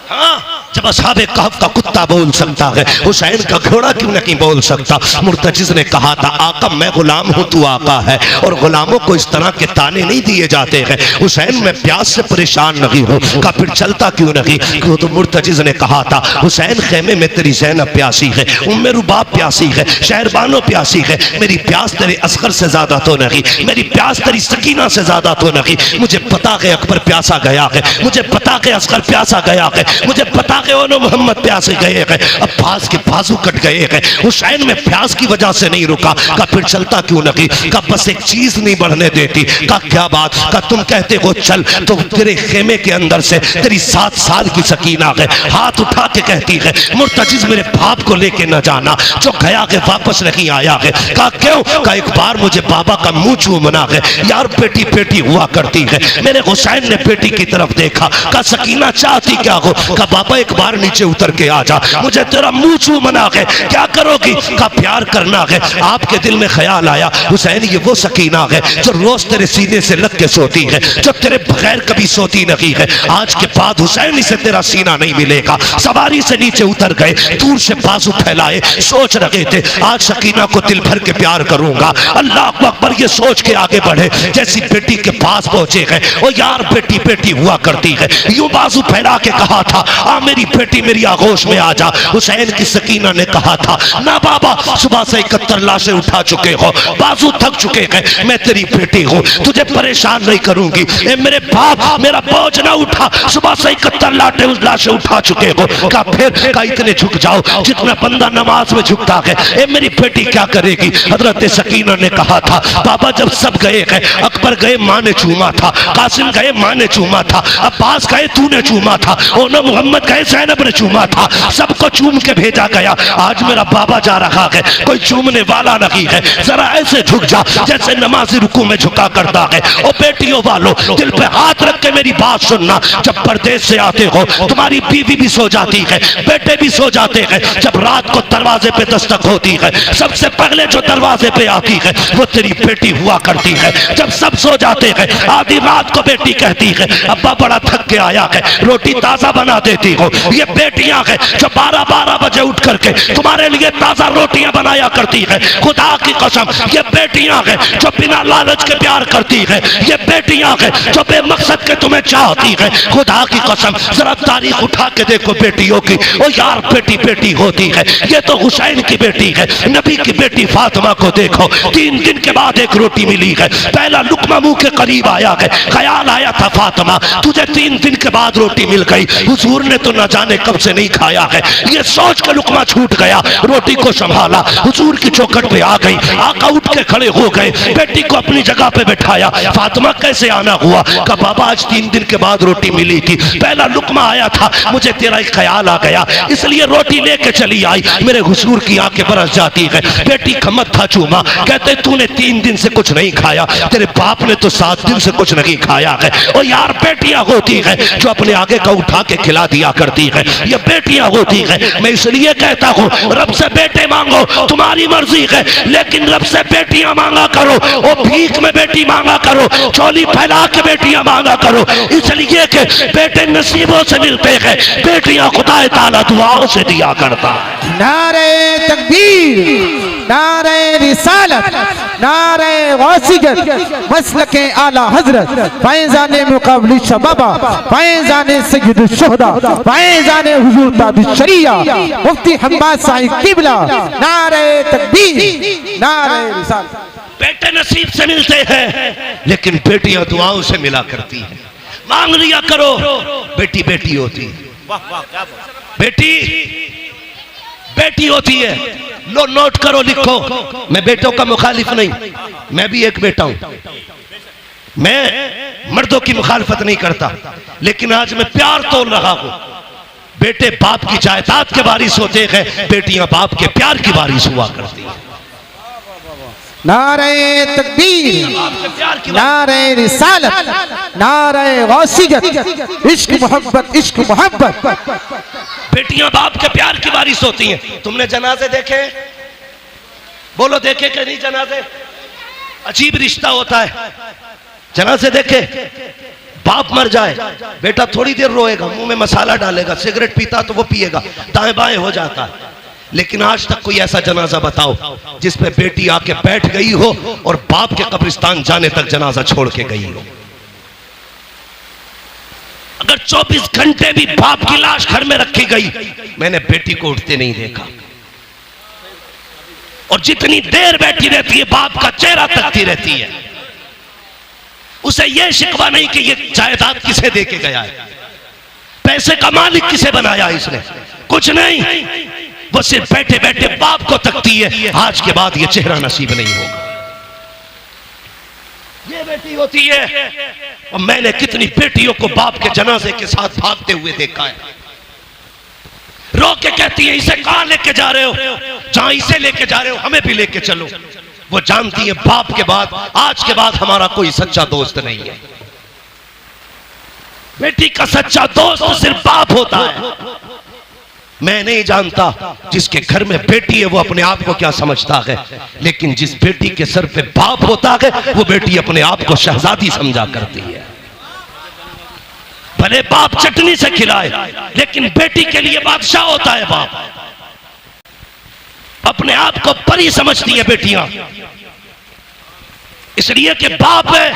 हाँ, जब असहाबे कहफ का कुत्ता बोल सकता है, हुसैन का घोड़ा क्यों नहीं बोल सकता। मुर्तजिज ने कहा था आका मैं गुलाम हूँ, तू आका है, और गुलामों को इस तरह के ताने नहीं दिए जाते हैं। हुसैन मैं प्यास से परेशान नहीं हूँ, का फिर चलता क्यों नहीं। तो मुर्तजिज ने कहा था हुसैन खेमे में तेरी ज़ैनब प्यासी है, उम्मे रुबाब प्यासी है, शहरबानो प्यासी है, मेरी प्यास तेरे असगर से ज्यादा तो नहीं, मेरी प्यास तेरी सकीना से ज्यादा तो नहीं। मुझे पता है अकबर प्यासा गया है, मुझे पता है असगर प्यासा गया है, मुझे पता है ओनो मोहम्मद प्यासे गए हैं, अब्बास के बाजू कट गए हैं। हुसैन में प्यास की वजह से नहीं रुका, का फिर चलता क्यों नहीं। का बस एक चीज नहीं बढ़ने देती। का क्या बात, का तुम कहते हो चल, तो तेरे खेमे के अंदर से तेरी 7 साल की सकीना है हाथ उठा के कहती है मुर्तजिज मेरे बाप को लेके न जाना, जो गया है वापस नहीं आया है। का क्यों, का एक बार मुझे बाबा का मुंह चूमना है, यार बेटी बेटी हुआ करती है। मेरे हुसैन ने बेटी की तरफ देखा, का सकीना चाहती क्या हो, का बाबा एक बार नीचे उतर के आ जा, मुझे तेरा मुंह चूमना है, क्या करोगी, का प्यार करना है। आपके दिल में ख्याल आया हुसैन ये वो सकीना है जो रोज तेरे सीने से लग के सोती है, जो तेरे बगैर कभी सोती नहीं है। आज के बाद हुसैन से तेरा सीना नहीं मिलेगा। सवारी से नीचे उतर गए, दूर से बाजू फैलाए, सोच रहे थे आज सकीना को दिल भर के प्यार करूंगा। अल्लाह अकबर ये सोच के आगे बढ़े, जैसी बेटी के पास पहुंचे गए, ओ यार बेटी बेटी हुआ करती है, यूं बाजू फैला के कहा था आ मेरी बेटी मेरी आगोश में आ जा। हुसैन की सकीना ने कहा था ना बाबा, सुबह से 71 लाशें उठा चुके हो, बाजू थक चुके हैं, मैं तेरी बेटी हूँ, तुझे परेशान नहीं करूंगी। ए मेरे बाप मेरा बोझ ना उठा, सुबह से 71 लाशें उठा चुके हो। का फिर का इतने झुक जाओ जितना बंदा नमाज में झुकता है। ए मेरी बेटी क्या करेगी। हजरत सकीना ने कहा था बाबा जब सब गए हैं, अकबर गए माँ ने चूमा था, कासिम गए माँ ने चूमा था, अब्बास गए तूने चूमा था, ओनो मोहम्मद गए ज़ैनब ने चूमा था, सबको चूम के भेजा गया। आज मेरा बाबा जा रहा है, कोई चूमने वाला नहीं है, जरा ऐसे झुक जा जैसे नमाजी रुकू में झुका करता है। ओ बेटियों वालों दिल पे हाथ रख के मेरी बात सुनना, जब परदेश से आते हो तुम्हारी बीवी भी सो जाती है, बेटे भी सो जाते हैं, जब रात को दरवाजे पे दस्तक होती है सबसे पहले जो दरवाजे पे आती है वो तेरी बेटी हुआ करती है। जब सब सो जाते हैं आधी रात को बेटी कहती है अब्बा बड़ा थक के आया है, रोटी ताजा बना देती हो। ये बेटियां हैं जो 12-12 बजे उठ करके तुम्हारे लिए ताजा रोटियां बनाया करती है। खुदा की कसम ये बेटियां हैं जो बिना लालच के प्यार करती है, ये बेटियां हैं जो बेमकसद के तुम्हें चाहती है। खुदा की कसम जरा तारीख उठा के देखो बेटियों की, ओ यार बेटी बेटी होती है। ये तो हुसैन की बेटी है, नबी की बेटी फातिमा को देखो, 3 दिन के बाद एक रोटी मिली है, पहला लुकमा मुंह के करीब आया है, ख्याल आया था फातिमा तुझे 3 दिन के बाद रोटी मिल गई, हुजूर ने तो न जाने कब से नहीं खाया है। ये सोच के लुकमा छूट गया, रोटी को संभाला, हुजूर की चौखट पे आ गई, आका उठ के खड़े हो गए, बेटी को अपनी जगह पे बैठाया। फातिमा कैसे आना हुआ, का बाबा आज 3 दिन के बाद रोटी मिली थी, पहला लुकमा आया था, मुझे तेरा एक ख्याल आ गया इसलिए रोटी लेके चली आई। मेरे हुजूर की आंखें बरस जाती है, बेटी का मत्था चूमा, कहते तूने 3 दिन से कुछ नहीं खाया, तेरे बाप ने तो 7 दिन से कुछ नहीं खाया है। और यार बेटियां होती है जो अपने आगे का उठा के खिला दिया करती होती है, ये बेटियां होती है। मैं इसलिए कहता हूँ रब से बेटे मांगो, तुम्हारी मर्जी है, लेकिन रब से बेटियां मांगा करो। वो भीख में बेटी मांगा करो, चोली फैला के बेटियां मांगा करो, इसलिए कि बेटे नसीबों से मिलते हैं, बेटियां खुदा ताला दुआओं से दिया करता है। नारे तकबीर, नारे रिसालत, नारे वासिगत, मसलके आला हजरत, फैजाने मुकाबली शबाबा, फैजाने सय्यदुश शुहदा, फैजाने हुजूर ताबिश शरिया, मुफ्ती हम्माद साहिब किबला। नारे तकबीर, नारे रिसालत। बेटे नसीब से मिलते हैं, लेकिन बेटियां दुआओं से मिला करती हैं। मांग लिया करो, बेटी बेटी होती है, बेटी बेटी होती है। लो नोट करो, लिखो। मैं बेटों का मुखालिफ नहीं, मैं भी एक बेटा हूं, मैं मर्दों की मुखालफत नहीं करता, लेकिन आज मैं प्यार तोल रहा हूं। बेटे बाप की जायदाद के वारिस होते हैं, बेटियां बाप के प्यार की वारिस हुआ करती हैं। नारे तकबीर, नारे रिसालत, नारे वासिगत, इश्क मोहब्बत, इश्क मोहब्बत। बेटियां बाप के प्यार की वारिस होती हैं। तुमने जनाजे देखे? बोलो देखे कि नहीं जनाजे? अजीब रिश्ता होता है। जनाजे देखे? बाप मर जाए, बेटा थोड़ी देर रोएगा, मुंह में मसाला डालेगा, सिगरेट पीता तो वो पिएगा, दाएं बाएं हो जाता है। लेकिन आज तक कोई ऐसा जनाजा बताओ जिस पे बेटी आके बैठ गई हो और बाप के कब्रिस्तान जाने तक जनाजा छोड़ के गई हो। अगर 24 घंटे भी बाप की लाश घर में रखी गई, मैंने बेटी को उठते नहीं देखा। और जितनी देर बैठी रहती है, बाप का चेहरा तकती रहती है। उसे यह शिकवा नहीं कि यह जायदाद किसे दे के गया है, पैसे का मालिक किसे बनाया इसने, कुछ नहीं। वो सिर्फ बैठे बैठे बाप को तकती है, आज के बाद ये चेहरा नसीब नहीं होगा। ये बेटी होती है। और मैंने कितनी बेटियों को बाप के जनाजे के साथ भागते हुए देखा है। रो के कहती है, इसे कहां लेके जा रहे हो? जहां इसे लेके जा रहे हो हमें भी लेके चलो। वो जानती है बाप के बाद, आज के बाद हमारा कोई सच्चा दोस्त नहीं है। बेटी का सच्चा दोस्त सिर्फ बाप होता है। मैं नहीं जानता जिसके घर में बेटी है वो अपने आप को क्या समझता है, लेकिन जिस बेटी के सर पे बाप होता है वो बेटी अपने आप को शहजादी समझा करती है। भले बाप चटनी से खिलाए, लेकिन बेटी के लिए बादशाह होता है बाप। अपने आप को परी समझती है बेटियां, इसलिए कि बाप है।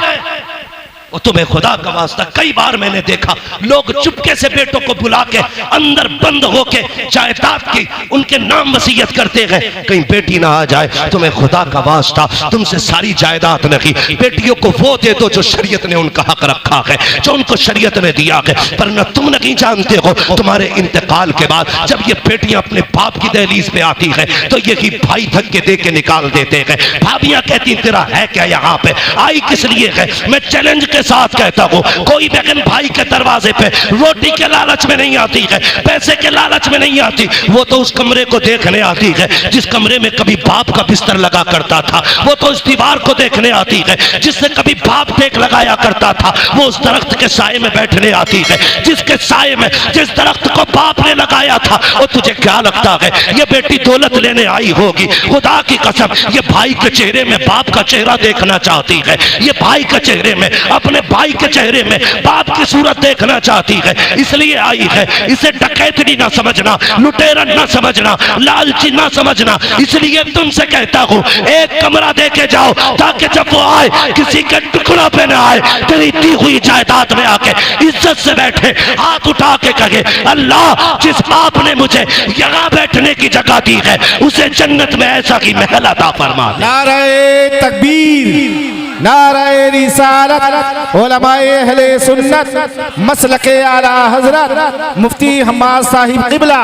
वो तुम्हें खुदा का वास्ता, कई बार मैंने देखा लोग चुपके से बेटों को बुला के अंदर बंद होके जायदाद की उनके नाम वसीयत करते हैं, कहीं बेटी ना आ जाए। तुम्हें खुदा का वास्ता, तुमसे सारी जायदाद नहीं, बेटियों को वो दे दो जो शरीयत ने उनका हक रखा है, जो उनको शरीयत ने दिया है। पर न तुम नहीं जानते हो, तुम्हारे इंतकाल के बाद जब ये बेटियां अपने बाप की दहलीज पे आती है तो यही भाई धक्के दे के निकाल देते हैं। भाभियां कहती तेरा है क्या यहाँ पे, आई किस लिए है? मैं चैलेंज के साथ कहता हूं, कोई बहन भाई के दरवाजे पे रोटी के लालच में नहीं आती है, पैसे के लालच में नहीं आती, वो तो उस कमरे को देखने आती है जिस कमरे में कभी बाप का बिस्तर लगा करता था। वो तो उस दीवार को देखने आती है जिससे कभी बाप टेक लगाया करता था। वो उस दरख्त के साए में बैठने आती है जिसके साए में, जिस दरख्त को बाप ने लगाया था। वो तुझे क्या लगता है ये बेटी दौलत लेने आई होगी? खुदा की कसम, ये भाई के चेहरे में बाप का चेहरा देखना चाहती है, ये भाई के चेहरे में, अपने भाई के चेहरे में बाप की सूरत देखना चाहती है, इसलिए आई है। इसे डकैतनी ना समझना, लुटेरा ना समझना, लालची ना समझना। इसलिए तुमसे कहता हूं, एक कमरा देके जाओ ताकि जब वो आए किसी के टुकड़ा पे ना आए, तेरी दी हुई जायदाद में आके इज्जत से बैठे, हाथ उठा के कहे अल्लाह जिस आपने मुझे यहाँ बैठने की जगह दी है उसे जन्नत में ऐसा ही महल अता फरमा। नारे तकबीर, नारे रिसालत, उलमाए अहले सुन्नत, मसलके आला हजरत मुफ्ती हम्माद साहिब किबला।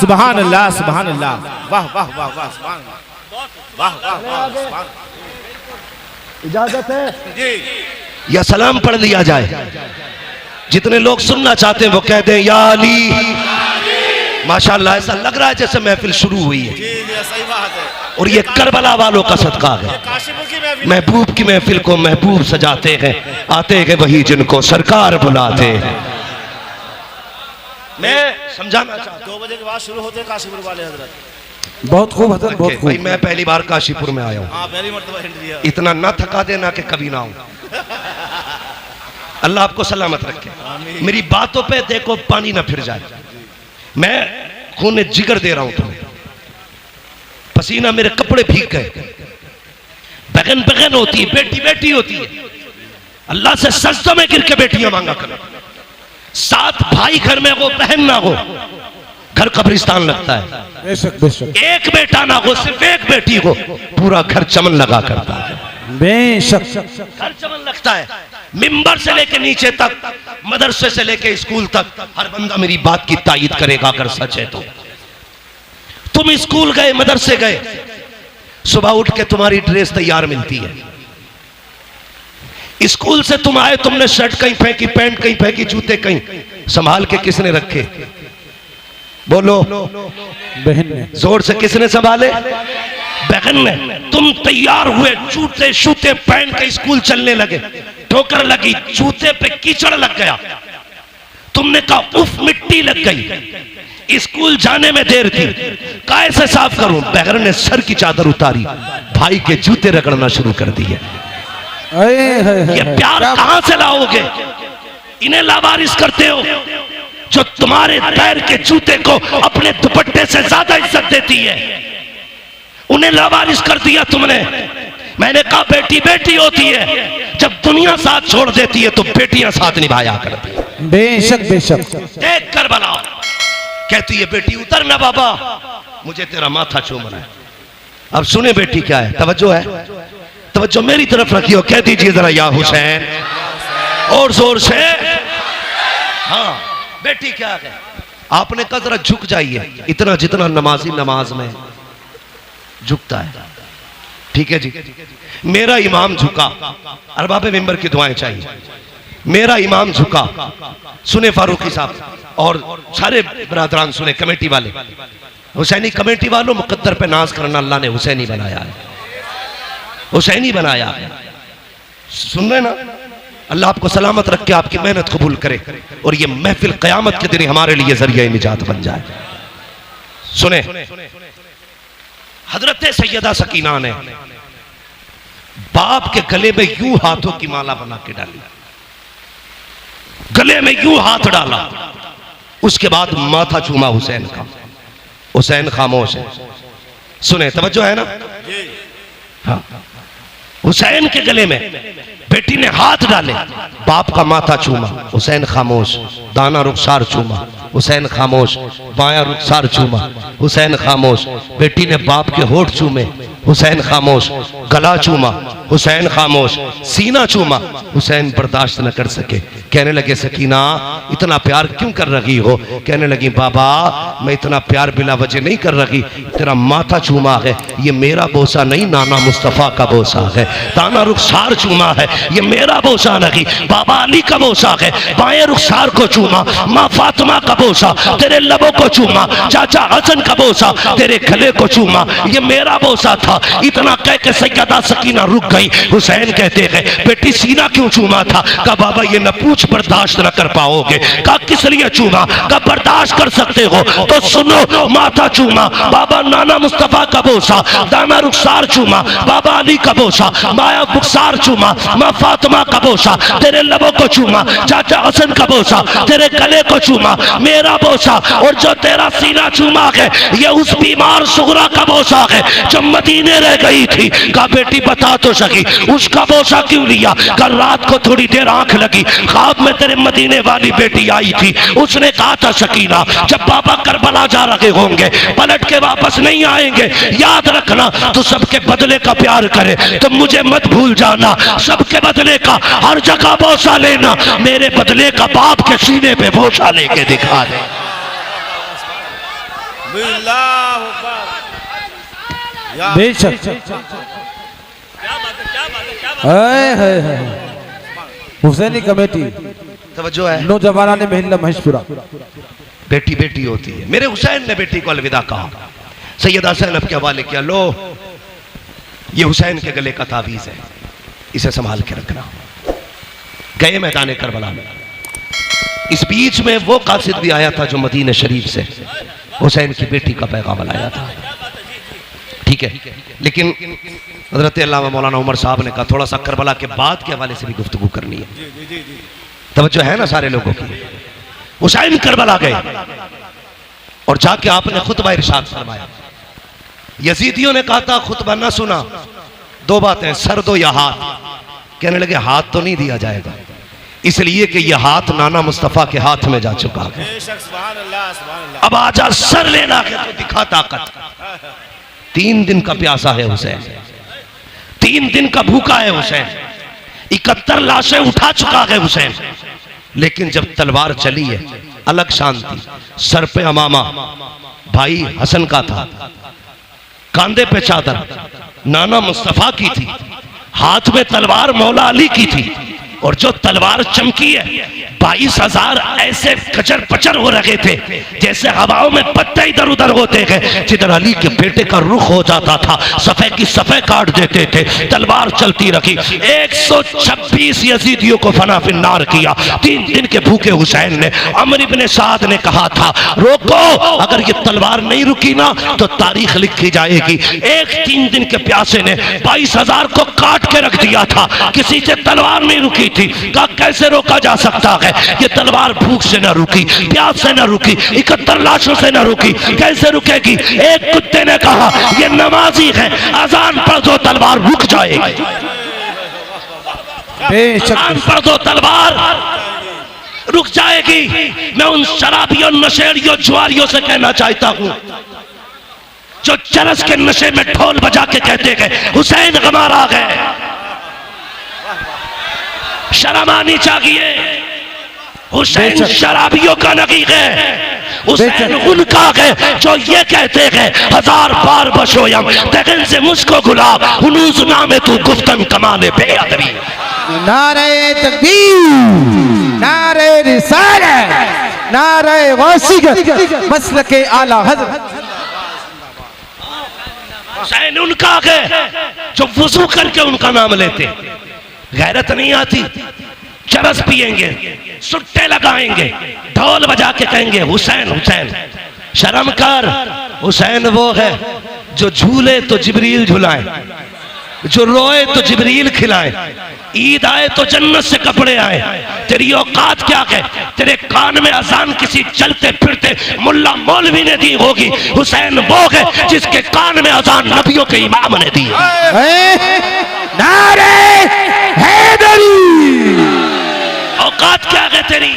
सुभान अल्लाह, सुभान अल्लाह, वाह वाह वाह वाह, सुभान अल्लाह, वाह वाह वाह, सुभान। इजाजत है या सलाम पढ़ लिया जाए? जितने लोग सुनना चाहते हैं वो कह दें या अली। माशाअल्लाह, ऐसा लग रहा है जैसे महफिल शुरू हुई है। सही बात है। और ये करबला वालों का सदका है। महबूब की महफिल को महबूब सजाते हैं, आते हैं वही जिनको सरकार बुलाते हैं। मैं समझाना चाहता 2 बजे के बाद शुरू होते हैं काशीपुर वाले हजरत। बहुत खूब हजरत, बहुत हूं भाई, खूब। मैं पहली बार काशीपुर में आया हूँ। हाँ पहली मरतबा हिंट दिया। इतना ना थका देना कि कभी ना आऊं। अल्लाह आपको सलामत रखे। मेरी बातों पे देखो पानी ना फिर जाए। मैं खून जिगर दे रहा हूं तुम्हें। पसीना मेरे कपड़े भीग गए। बहन बहन होती है, बेटी बेटी होती है। अल्लाह से सजदों में गिर के बेटियां मांगा करो। 7 भाई घर में हो, बहन ना हो, घर कब्रिस्तान लगता है। बेशक बेशक एक बेटा ना हो, सिर्फ एक बेटी हो, पूरा घर चमन लगा करता है। बेशक। घर चमन लगता है। मिंबर से लेके नीचे तक, मदरसे से लेके स्कूल तक, हर बंदा मेरी बात की तायीद करेगा अगर सच है तो। तुम स्कूल गए, मदरसे गए, सुबह उठ के तुम्हारी ड्रेस तैयार मिलती है। स्कूल से तुम आए, तुमने शर्ट कहीं फेंकी, पैंट कहीं फेंकी, जूते कहीं, संभाल के किसने रखे? बोलो बहन ने। जोर से, किसने संभाले? बहन ने। तुम तैयार हुए, जूते शूते पहन के स्कूल चलने लगे, ठोकर लगी, जूते पे कीचड़ लग गया, तुमने कहा उफ मिट्टी लग गई, स्कूल जाने में देर थी, कैसे साफ करूं? बहन ने सर की चादर उतारी, भाई के जूते रगड़ना शुरू कर दिए। ये प्यार कहां से लाओगे? इन्हें लावारिस करते हो जो तुम्हारे पैर के जूते को अपने दुपट्टे से ज्यादा इज्जत देती है। उन्हें लावारिस कर दिया तुमने। मैंने कहा बेटी बेटी होती है, जब दुनिया साथ छोड़ देती है तो बेटियां साथ निभाया करती है। बेशक बेशक। देख कर बला कहती है बेटी उतर ना बाबा, मुझे तेरा माथा चूमना है। अब सुने बेटी क्या है, तवज्जो है, तवज्जो मेरी तरफ रखियो, कह दीजिए जरा या हुसैन और जोर से। हाँ बेटी क्या है, आपने कहा जरा झुक जाइए, इतना जितना नमाजी नमाज में झुकता है। ठीक है जी, मेरा इमाम झुका, अरबाब मिंबर की दुआएं चाहिए। मेरा इमाम झुका, सुने फारूकी साहब और सारे बरादरान सुने, कमेटी वाले, हुसैनी कमेटी वालों, मुकद्दर पे नाज करना, अल्लाह ने हुसैनी बनाया है, हुसैनी बनाया है। सुन रहे ना? अल्लाह आपको सलामत रख के आपकी मेहनत कबूल करे और ये महफिल क़यामत के दिन हमारे लिए जरिया निजात बन जाए। सुने, हजरत सैयदा सकीना ने बाप के गले में यूं हाथों की माला बना के डाली, गले में यूं हाथ डाला, उसके बाद माथा चूमा हुसैन का। हुसैन खामोश है, सुने, तवज्जो है ना? हाँ, हुसैन के गले में बेटी ने हाथ डाले, बाप का माथा चूमा, हुसैन खामोश, दाना रुखसार चूमा, हुसैन खामोश, बायां रुखसार चूमा, हुसैन खामोश, बेटी ने बाप के होठ चूमे, हुसैन खामोश, गला चूमा, हुसैन खामोश, सीना चूमा, हुसैन बर्दाश्त न कर सके, कहने लगे सकीना इतना प्यार क्यों कर रही हो? कहने लगी बाबा मैं इतना प्यार बिला वजह नहीं कर रही, तेरा माथा चूमा है, ये मेरा बोसा नहीं, नाना मुस्तफ़ा का बोसा है। दाना रुखसार चूमा है, ये मेरा बोसा नहीं, बाबा अली का बोसा है। बाएं रुखसार को चूमा, माँ फातिमा का बोसा, तेरे लबों को चूमा, चाचा हसन का बोसा, तेरे गले को चूमा, ये मेरा बोसा था। इतना कह के सैयदा सकीना रुक गई। हुसैन कहते हैं बेटी सीना क्यों चूमा था? कहा बाबा ये न पूछ बर्दाश्त न कर पाओगे। कहा किस लिए चूमा? कहा बर्दाश्त कर सकते हो तो सुनो, माथा चूमा, बाबा नाना मुस्तफा का बोसा, दाना रुखसार चूमा, बाबा अली का बोसा, माया रुखसार चूमा, माँ फातिमा का बोसा, तेरे लबों को चूमा, चाचा हसन का बोसा, तेरे गले को चूमा, मेरा बोसा, और जो तेरा सीना चूमा है ये उस बीमार सुगरा का बोसा है जो मदीने रह गई थी। कहा बेटी बता तो सकी उसका बोसा क्यों लिया? कल रात को थोड़ी देर आंख लगी, ख्वाब में तेरे मदीने वाली बेटी आई थी, उसने कहा था सकीना जब बाबा करबला जा रहे होंगे पलट के वापस नहीं आएंगे, याद रखना तो सबके बदले का प्यार करे तो मुझे मत भूल जाना, सबके बदले का हर जगह बोसा लेना, मेरे बदले का बाप के सीने पे बोसा लेके दिखा दे। बेशक। हुसैनी कमेटी, तवज्जो है, नौजवाना ने महिला महेशपुरा। बेटी बेटी होती है। मेरे हुसैन ने बेटी को अलविदा कहा, सैयदा ज़ैनब के हवाले किया, लो ये हुसैन के गले का तावीज़ है, इसे संभाल के रखना। गए मैदान करबला में, इस बीच में वो कासिद भी आया था जो मदीना शरीफ से हुसैन की बेटी का पैगाम लाया था। ठीक है, लेकिन हजरत अल्लामा मौलाना उमर साहब ने कहा थोड़ा सा करबला के बाद के हवाले से भी गुफ्तगू करनी है। तवज्जो है ना सारे लोगों की। हुसैन करबला गए और जाके आपने खुतबा इरशाद फरमाया। यजीदियों ने कहा था खुतबा ना सुना, दो बातें, सर दो या हाथ। कहने लगे हाथ तो नहीं दिया जाएगा, इसलिए कि यह हाथ नाना मुस्तफा के हाथ में जा चुका है। अब आजा सर लेना है तो दिखा ताकत। 3 दिन का प्यासा है हुसैन, 3 दिन का भूखा है हुसैन, 71 लाशें उठा चुका है हुसैन, लेकिन जब तलवार चली है अलग शांति। सर पे अमामा भाई हसन का था, कांधे पे चादर नाना मुस्तफा की थी, हाथ में तलवार मौला अली की थी, और जो तलवार चमकी है 22,000 ऐसे कचर पचर हो रहे थे जैसे हवाओं में पत्ते इधर उधर होते गए। जिधर अली के बेटे का रुख हो जाता था सफ़े की सफ़े काट देते थे। तलवार चलती रखी, 126 यजीदियों को फना फिन्नार किया। 3 दिन के भूखे हुसैन ने, अमर इब्ने साद ने कहा था रोको, अगर ये तलवार नहीं रुकी ना तो तारीख लिखी जाएगी। 3 दिन के प्यासे ने 22,000 को काट के रख दिया था, किसी से तलवार नहीं रुकी थी। कहा कैसे रोका जा सकता है, ये तलवार भूख से न रुकी, प्यास से न रुकी, 71 लाशों से न रुकी, कैसे रुकेगी। एक कुत्ते ने कहा ये नमाजी है, अजान पढ़ दो तलवार रुक जाएगी, अजान पढ़ दो तलवार रुक जाएगी। मैं उन शराबियों, नशेड़ियों, जुआरियों से कहना चाहता हूं जो चरस के नशे में ढोल बजा के कहते गए हुसैन गमार आ गए, शर्म आनी चाहिए। हुसैन शराबियों का नगी है, हुसैन उनका है जो ये कहते हैं 1000 बार बशोयम तगन से मुझको गुलाब हुनूज नामे तू गुफ्तन कमाने बेअदबी। नारे तकबीर, नारे रिसालत, नारे गौसियत, मसलके आला हज़रत। हुसैन उनका है जो वुजू करके उनका नाम लेते, गैरत नहीं आती, चरस पिएंगे, सुट्टे लगाएंगे, ढोल बजा के कहेंगे हुसैन हुसैन। शर्म कर, हुसैन वो है जो झूले तो जिब्रील झुलाए, जो रोए तो जिब्रील खिलाए, ईद आए तो जन्नत से कपड़े आए। तेरी औकात क्या है, तेरे कान में अजान किसी चलते फिरते मुल्ला मौलवी ने दी होगी। हुसैन वो है जिसके कान में अजान नबियों के इमाम ने दी है। नारे हैदरी, औकात क्या है तेरी,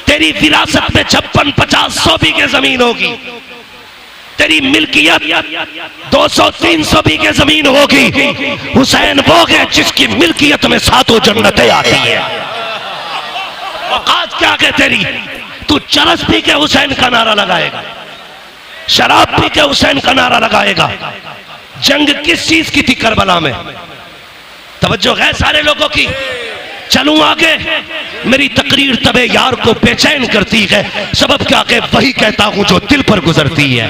तेरी विरासत में 56, 50, 100 बीघे जमीन होगी, तेरी मिल्कियत 200, 300 बीघे जमीन होगी। हुसैन वो है जिसकी मिल्कियत में 7 जन्नतें आती है। औकात क्या है तेरी, तू चरस पी के हुसैन का नारा लगाएगा, शराब पी के हुसैन का नारा लगाएगा। जंग किस चीज की थी करबला में, तवज्जो है सारे लोगों की। चलूं आगे, मेरी तकरीर तबे यार को बेचैन करती है, सबब क्या के वही कहता हूं जो दिल पर गुजरती है।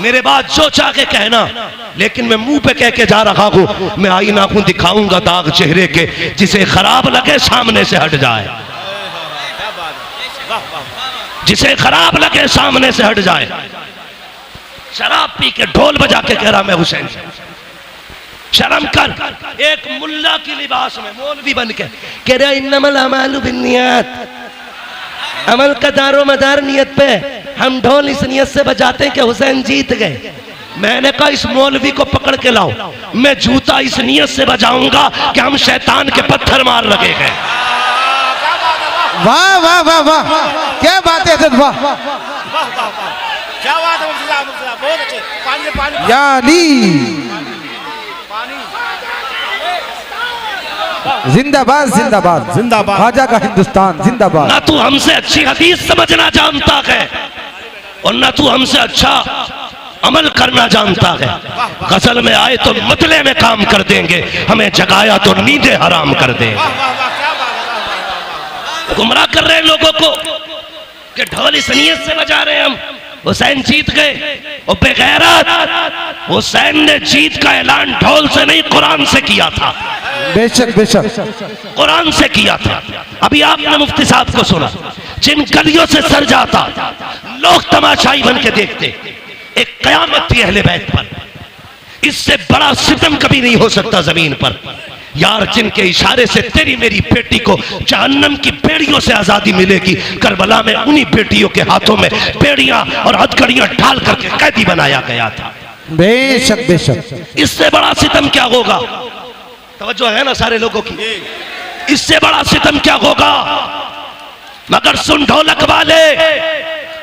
मेरे बाद जो चाह के कहना, लेकिन मैं मुंह पे कह के जा रहा हूं, मैं आईना हूं, दिखाऊंगा दाग चेहरे के, जिसे खराब लगे सामने से हट जाए, जिसे खराब लगे सामने से हट जाए। शराब पी के ढोल बजा के कह रहा मैं हुसैन। शर्म कर, एक मुल्ला की लिबास में मौलवी बन के कह रहा इन्नमल अमालु बिन्नियात, अमल का दारो मदार नियत पे। हम ढोल इस नियत से बजाते हैं कि हुसैन जीत गए। मैंने कहा इस मौलवी को पकड़ के लाओ, मैं जूता इस नियत से बजाऊंगा कि हम शैतान के पत्थर मार लगे हैं। वाह वाह वाह वाह, क्या बात है, वाह क्या बात है, बहुत अच्छे। पानी पानी यानी जिंदाबाद जिंदाबाद जिंदाबाद, खाजा का हिंदुस्तान जिंदाबाद। ना तू हमसे अच्छी हदीस समझना जानता है और ना तू हमसे अच्छा अमल करना जानता है। गजल में आए तो मतले में काम कर देंगे, हमें जगाया तो नींदें हराम कर देंगे। गुमराह कर रहे हैं लोगों को कि ढोल इस नियत से बजा रहे हैं हम, हुसैन जीत गए। और बेगैरत, हुसैन ने जीत का ऐलान ढोल से नहीं कुरान से किया था। बेशक बेशक कुरान से किया था। अभी आपने मुफ्ती साहब को सुना, जिन गलियों से सर जाता लोग तमाशाई बन के देखते, एक कयामत थी अहले बैत पर। इससे बड़ा सितम कभी नहीं हो सकता जमीन पर यार, जिनके इशारे से तेरी मेरी बेटी को जहन्नम की बेड़ियों से आजादी मिलेगी। करबला में उन्हीं बेटियों के हाथों में बेड़ियां और हथकड़ियां डाल करके कैदी बनाया गया था। बेशक बेशक इससे बड़ा सितम क्या होगा? तवज्जो है ना सारे लोगों की? इससे बड़ा सितम क्या होगा? मगर सुन ढोलक वाले,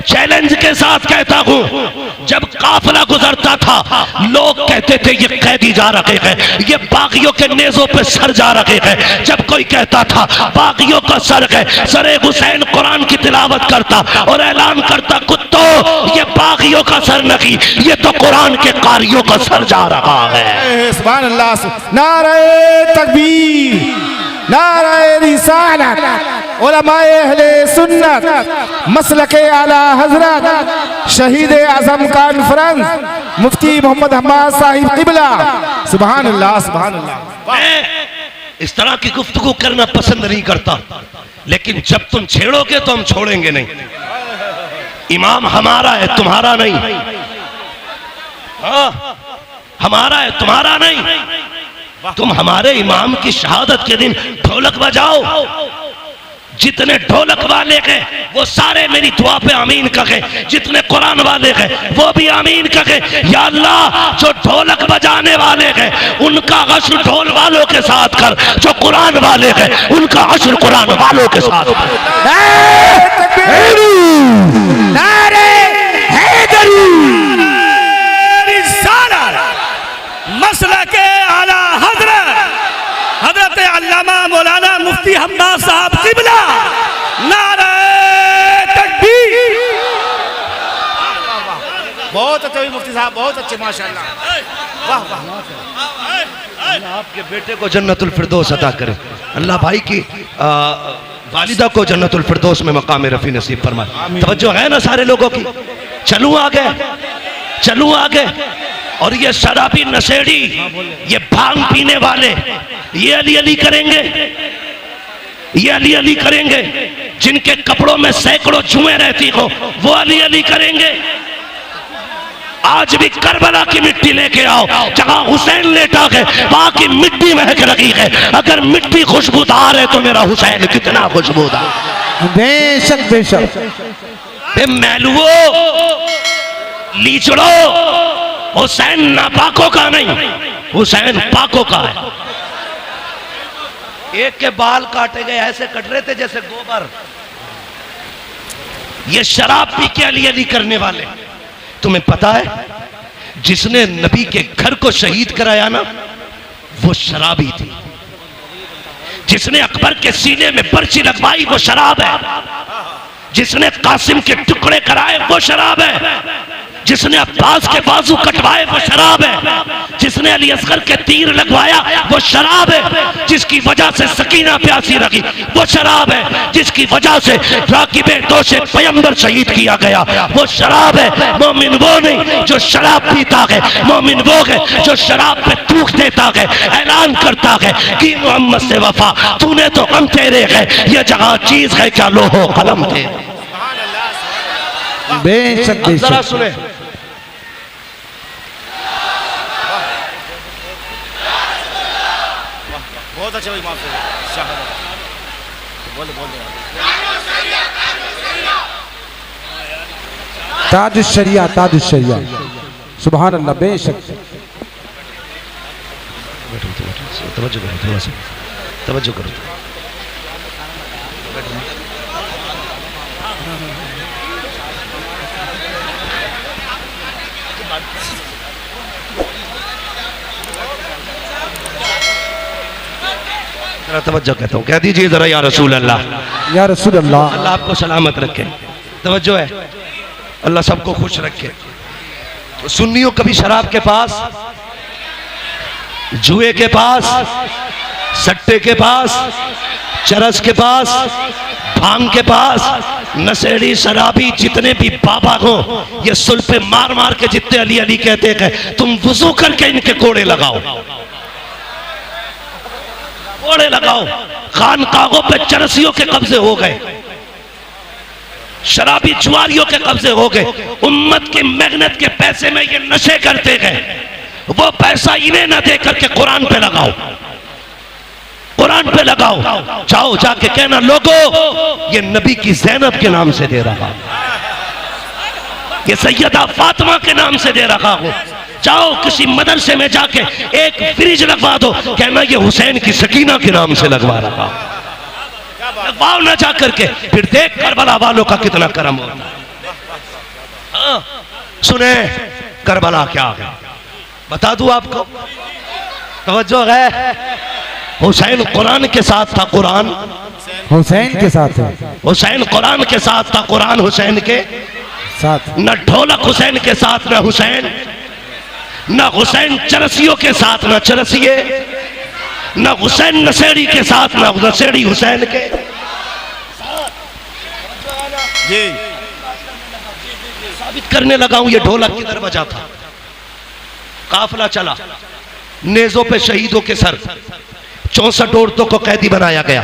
चैलेंज के साथ कहता हूं, जब काफिला गुजरता था लोग कहते थे ये कैदी जा रहे हैं, ये बागियों के नेजों पे सर जा रहे हैं। जब कोई कहता था बागियों का सर है, सरे हुसैन कुरान की तिलावत करता और ऐलान करता, कुत्तो ये बागियों का सर नहीं, ये तो कुरान के कारियों का सर जा रहा है। सुभान अल्लाह। नारे तकबीर, नारे रिसालत, उलमाए अहले सुन्नत, मसलके आला हजरत, शहीद आजम कॉन्फ्रेंस मुफ्ती मोहम्मद हम्माद साहिब किबला। सुभान अल्लाह, सुभान अल्लाह। मैं इस तरह की गुफ्तगू करना पसंद नहीं करता, लेकिन जब तुम छेड़ोगे तो हम छोड़ेंगे नहीं। इमाम हमारा है, तुम्हारा नहीं। हाँ, हमारा है, तुम्हारा नहीं। तुम हमारे इमाम की शहादत के दिन ढोलक बजाओ। जितने ढोलक वाले हैं वो सारे मेरी दुआ पे आमीन कहे, जितने कुरान वाले हैं वो भी आमीन कहे। या अल्लाह, जो ढोलक बजाने वाले हैं उनका हश्र ढोल वालों के साथ कर, जो कुरान वाले हैं उनका हश्र कुरान वालों के साथ कर। मसलके आला हजरत अल्लामा मौलाना मुफ्ती हम्माद साहब किबला। नारे तकबीर। बहुत अच्छे मुफ्ती साहब, बहुत अच्छे माशाल्लाह। वाह वाह। आपके बेटे को जन्नतुल फिरदौस अता करे। अल्लाह भाई की वालिदा को जन्नतुल फिरदौस में मकाम रफी नसीब फरमाए। तवज्जो है ना सारे लोगों की? चलूं आगे, चलूं आगे। और ये शराबी नशेड़ी, ये भांग पीने वाले, ये अली अली करेंगे, ये अली अली करेंगे। जिनके कपड़ों में सैकड़ों जुएं रहती हो वो अली अली करेंगे। आज भी करबला की मिट्टी लेके आओ, जहां हुसैन लेटा है वहां की मिट्टी महक रही है। अगर मिट्टी खुशबूदार है तो मेरा हुसैन कितना खुशबूदार। बेशक बेशक। मैलुओ, लीचड़ो, हुसैन नापाकों का नहीं, हुसैन पाकों का है। एक के बाल काटे गए, ऐसे कट रहे थे जैसे गोबर। ये शराब पी के अली अली करने वाले। तुम्हें पता है जिसने नबी के घर को शहीद कराया ना, वो शराबी थी। जिसने अकबर के सीने में पर्ची लगवाई वो शराब है। जिसने कासिम के टुकड़े कराए वो शराब है। जिसने अब्बास के बाजू कटवाए वो शराब है। जिसने अली असगर के तीर लगवाया वो शराब है। जिसकी वजह से सकीना प्यासी रही वो शराब है। जिसकी वजह से राकिबे दोषे पैगंबर शहीद किया गया वो शराब है। मोमिन वो नहीं जो शराब पीता है, मोमिन वो है जो शराब पे थूक देता है, ऐलान करता है कि मोहम्मद से वफा, तूने तो हम तेरे है, ये जहां चीज है क्या लोहो कलम थे। बेशक अब जरा बेशक। सुने, बहुत अच्छे भाई, माफ बोले बोले। ताज शरिया, ताज शरिया। सुभान अल्लाह। बेशक। तवज्जो करो, थोड़ा सा तवज्जो करो। तवज्जो कहता हूँ, कह दीजिए जरा या रसूल अल्लाह। या रसूल अल्लाह। अल्लाह आपको सलामत रखे। तवज्जो है, अल्लाह सबको खुश रखे। सुन्नियों कभी शराब के पास, जुए के पास, सट्टे के पास, चरस के पास, भांग के पास, नशेड़ी शराबी जितने भी बाबा हो, ये सुल पे मार मार के जितने अली अली कहते हैं, तुम वुजू करके इनके कोड़े लगाओ। कोड़े लगाओ, खानकाहों पे चरसियों के कब्जे हो गए, शराबी जुआरियों के कब्जे हो गए, उम्मत की मेहनत के पैसे में ये नशे करते गए। वो पैसा इन्हें ना दे करके कुरान पे लगाओ, कुरान पे लगाओ। जाओ जाके कहना लोगों ये नबी की ज़ैनब के नाम से दे रहा, ये सैयदा फातिमा के नाम से दे रहा हूं। जाओ किसी मदरसे में जाके एक फ्रिज लगवा दो, कहना ये हुसैन की सकीना के नाम से लगवा रहा, लगवाओ ना जा करके, फिर देख करबला वालों का कितना करम होता है। हाँ, सुने करबला क्या है बता दूं आपको, तवज्जो है। हुसैन कुरान के साथ था, कुरान हुसैन के साथ है, हुसैन कुरान के साथ था, कुरान हुसैन के साथ। न ढोलक हुसैन के साथ न हुसैन, न हुसैन चरसियों के साथ न चरसिए, न हुसैन नशेड़ी के साथ न नशेड़ी हुसैन के। जी साबित करने लगा हूं, ये ढोलक किधर बजा था। काफिला चला, नेजों पे शहीदों के सर, 64 औरतों को कैदी बनाया गया,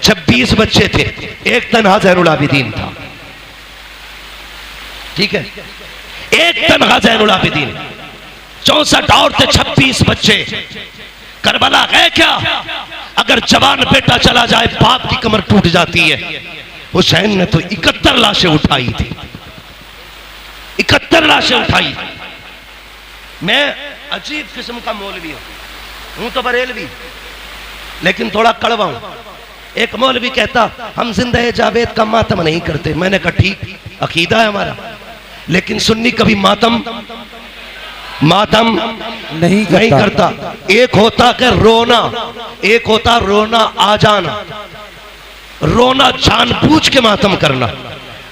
26 बच्चे थे, एक तन्हा ज़ैनुल आबिदीन था। ठीक है, एक तन्हा ज़ैनुल आबिदीन, 64 औरतें, 26 बच्चे। करबला है क्या? अगर जवान बेटा चला जाए बाप की कमर टूट जाती है। हुसैन ने तो 71 लाशें उठाई थी, 71 लाशें उठाई। मैं अजीब किस्म का मौलवी हूं तो बरेलवी, लेकिन थोड़ा कड़वा हूं। एक मौलवी कहता हम जिंदा जावेद का मातम नहीं करते। मैंने कहा ठीक, अकीदा है हमारा, लेकिन सुन्नी कभी मातम नहीं करता। एक होता कि रोना, एक होता रोना आ जाना, रोना जानबूझ के मातम करना,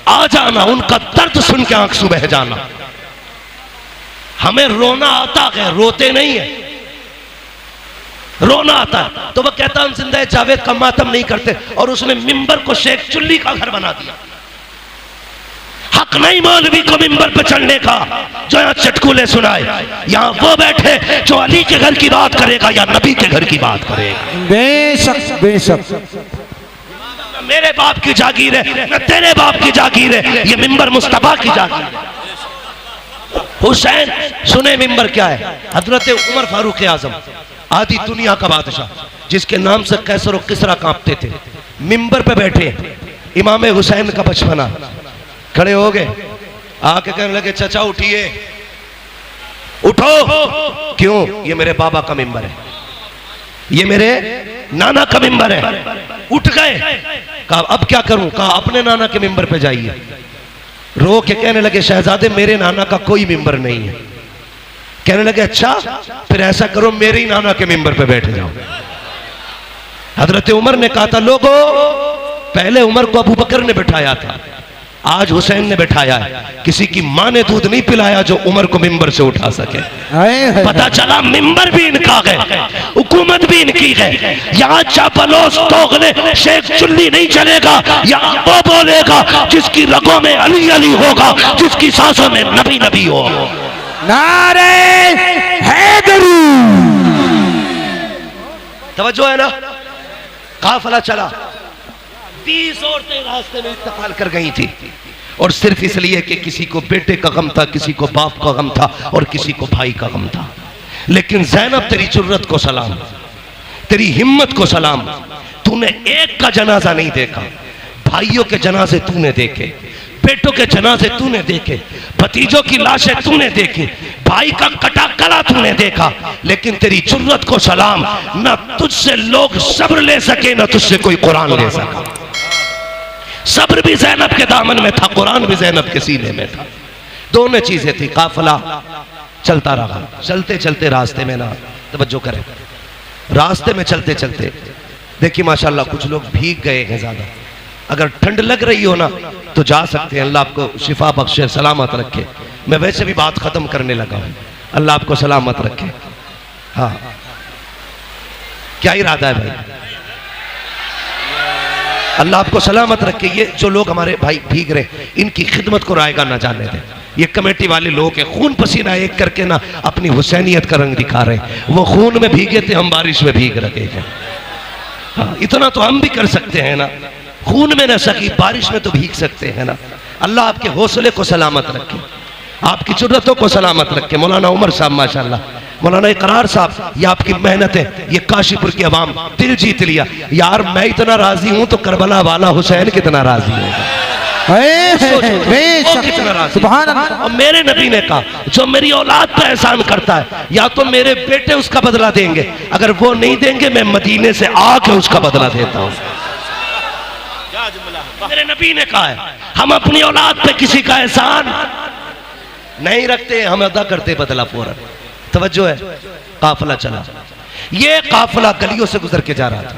आ जाना उनका दर्द सुन के आंख से बह जाना। हमें रोना आता है, रोते नहीं है, रोना आता है। तो वह कहता हम जिंदा जावेद का मातम नहीं करते, और उसने मिंबर को शेख चुल्ली का घर बना दिया। हक नहीं मौलवी को मिंबर पर चढ़ने का जो यहाँ चटकुले सुनाए। यहाँ वो बैठे जो अली के घर की बात करेगा या नबी के घर की बात करेगा। बेशक बेशक, मेरे बाप की जागीर है न तेरे बाप की जागीर है, ये मिंबर मुस्तफा की जागीर है। हुसैन सुने मिंबर क्या है? हजरत उमर फारूक आजम, आधी दुनिया का बादशाह, जिसके नाम से कैसर और किसरा कांपते थे, मिंबर पे बैठे इमाम हुसैन का बचपना। खड़े हो गए, आके कहने लगे चचा उठिए, उठो। क्यों? ये मेरे बाबा का मिंबर है, ये मेरे नाना का मिंबर है। उठ गए, कहा अब क्या करूं? कहा अपने नाना के मिंबर पे जाइए। रो के कहने लगे शहजादे मेरे नाना का कोई मिंबर नहीं है। कहने लगे अच्छा, फिर ऐसा करो मेरे ही नाना के मिंबर पे बैठ जाओ। हजरत उमर ने कहा था लोगों, पहले उमर को अबू बकर ने बिठाया था, आज हुसैन ने बिठाया है। किसी की मां ने दूध नहीं पिलाया जो उमर को मिंबर से उठा सके। पता चला मिंबर भी इनका है, हुकूमत भी इनकी है। यहाँ चापलोस तोगले शेख चुल्ली नहीं चलेगा, यहाँ वो बोलेगा जिसकी रगों में अली अली होगा, जिसकी सांसों में नबी नबी हो। नारे हैदरी, तवज्जो है ना? काफिला चला, 20 औरतें रास्ते में इंतकाल कर गई थी, और सिर्फ इसलिए कि किसी को बेटे का गम था, किसी को बाप का गम था, और किसी को भाई का गम था। लेकिन ज़ैनब तेरी जुर्रत को सलाम, तेरी हिम्मत को सलाम। तूने एक का जनाजा नहीं देखा, भाइयों के जनाजे तूने देखे, बेटों के जनाजे तूने देखे, भतीजों की लाशें तूने देखी, भाई का कटा गला तूने देखा। लेकिन तेरी जुर्रत को सलाम, न तुझसे लोग सब्र ले सके, न तुझसे कोई कुरान ले सका। सब्र भी ज़ैनब के दामन में था, कुरान भी ज़ैनब के सीने में था। दोनों चीजें थी। काफिला चलता रहा, चलते चलते रास्ते में ना, तवज्जो करें, रास्ते में चलते चलते देखिए माशाल्लाह कुछ लोग भीग गए हैं ज्यादा। अगर ठंड लग रही हो ना तो जा सकते हैं, अल्लाह आपको शिफा बख्शे, सलामत रखे। मैं वैसे भी बात खत्म करने लगा हूं, अल्लाह आपको सलामत रखे। हाँ, क्या इरादा है भाई? अल्लाह आपको सलामत रखे। ये जो लोग हमारे भाई भीग रहे, इनकी खिदमत को रायगा ना जाने दें। ये कमेटी वाले लोग हैं, खून पसीना एक करके ना अपनी हुसैनियत का रंग दिखा रहे हैं। वो खून में भीगे थे, हम बारिश में भीग रहे हैं। हाँ, इतना तो हम भी कर सकते हैं ना। खून में न सकी, बारिश में तो भीग सकते हैं ना। अल्लाह आपके हौसले को सलामत रखे, आपकी जरूरतों को सलामत रखे। मौलाना उमर साहब माशाल्लाह, मौलाना इकरार साहब, ये आपकी मेहनत है, ये काशीपुर की आवाम दिल जीत लिया। यार मैं इतना राजी हूं तो करबला वाला हुसैन कितना राजी होगा। सुभान अल्लाह। और मेरे नबी ने कहा जो मेरी औलाद पर एहसान करता है या तो मेरे बेटे उसका बदला देंगे, अगर वो नहीं देंगे मैं मदीने से आके उसका बदला देता हूं। मेरे नबी ने कहा है हम अपनी औलाद पे किसी का एहसान नहीं रखते, हम अदा करते बदला फौरन। तवज्जो है, काफिला चला, ये काफिला गलियों से गुजर के जा रहा था।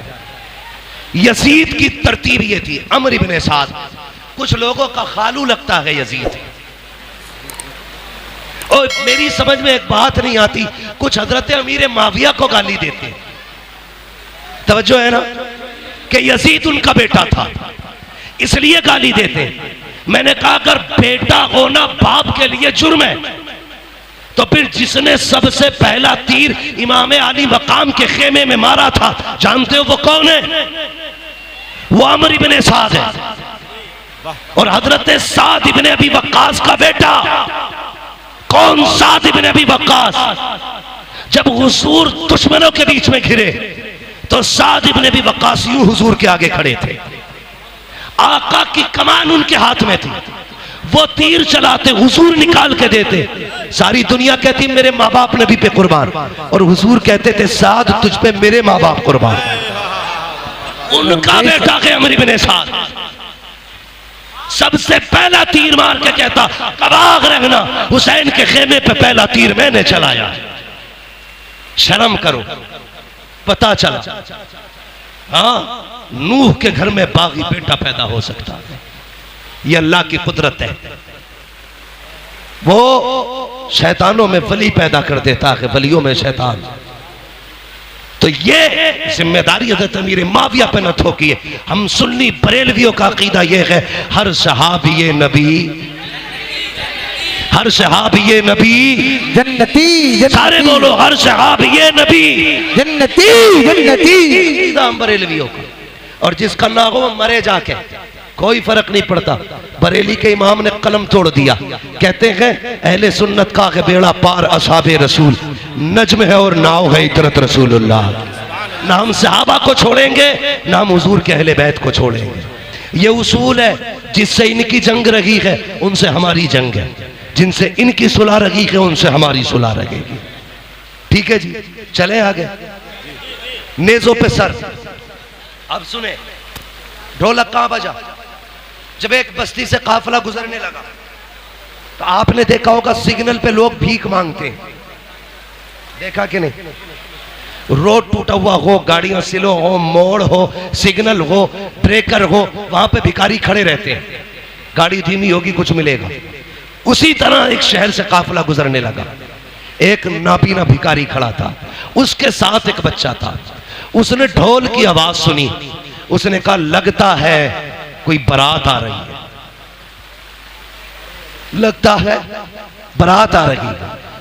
यजीद की तरतीब ये थी, अमर इब्ने साद, कुछ लोगों का खालू लगता है यजीद। और मेरी समझ में एक बात नहीं आती, कुछ हजरत अमीर माविया को गाली देते। तवज्जो है ना कि यजीद उनका बेटा था इसलिए गाली देते। मैंने कहा अगर बेटा होना बाप के लिए जुर्म है तो फिर जिसने सबसे पहला तीर इमाम अली मकाम के खेमे में मारा था जानते हो वो कौन है? वो अमर इब्ने साद है। और हजरत साद इब्ने अबी वक्कास का बेटा। कौन साद इब्ने अबी वक्कास? जब हुजूर दुश्मनों के बीच में घिरे तो साद इब्ने अबी वक्कास यूं हुजूर के आगे खड़े थे, आका की कमान उनके हाथ में थी, वो तीर चलाते हुजूर निकाल के देते। सारी दुनिया कहती मेरे माँ बाप नबी पे कुर्बान, और हुजूर कहते थे साद तुझ पे मेरे माँ बाप कुर्बान। उनका बेटा है अमर इब्ने साद, सबसे पहला तीर मार के कहता कबाग रहना, हुसैन के खेमे पे पहला तीर मैंने चलाया। शर्म करो, पता चला हाँ नूह के घर में बागी बेटा पैदा हो सकता है, ये अल्लाह की कुदरत है। वो शैतानों में वली पैदा कर देता है, वलियों में शैतान। तो ये जिम्मेदारी हज़रत अमीर माविया पे न थोकिए। हम सुन्नी बरेलवियों का अकीदा ये है हर सहाबी नबी, हर सहाबी नबी जन्नती, सारे बोलो हर सहाबी नबी जन्नती जन्नती। हम बरेलवियों का, और जिसका ना हो मरे जाके, कोई फर्क नहीं पड़ता। बरेली के इमाम ने कलम तोड़ दिया, कहते हैं अहले सुन्नत का है बेड़ा पार असहाबे रसूल, नज्म है और नाव है इतरत रसूलुल्लाह। ना हम सहाबा को छोड़ेंगे ना हम हुजूर के अहले बैत को छोड़ेंगे। ये उसूल है, जिससे इनकी जंग रही है उनसे हमारी जंग है, जिनसे इनकी सुलह रही है उनसे हमारी सुलह रहेगी। ठीक है जी, चले आगे। नेजों पे सर। अब सुने, ढोलक कहां बजा? जब एक बस्ती से काफिला गुजरने लगा तो आपने देखा होगा सिग्नल पे लोग भीख मांगते हैं, देखा कि नहीं? रोड टूटा हुआ हो, गाड़ियां स्लो हो, मोड़ हो, सिग्नल हो, ब्रेकर हो, वहां पे भिखारी खड़े रहते हैं। गाड़ी धीमी होगी कुछ मिलेगा। उसी तरह एक शहर से काफिला गुजरने लगा, एक नाबीना भिखारी खड़ा था, उसके साथ एक बच्चा था। उसने ढोल की आवाज सुनी, उसने कहा लगता है कोई बारात आ रही है, लगता है बारात आ रही है।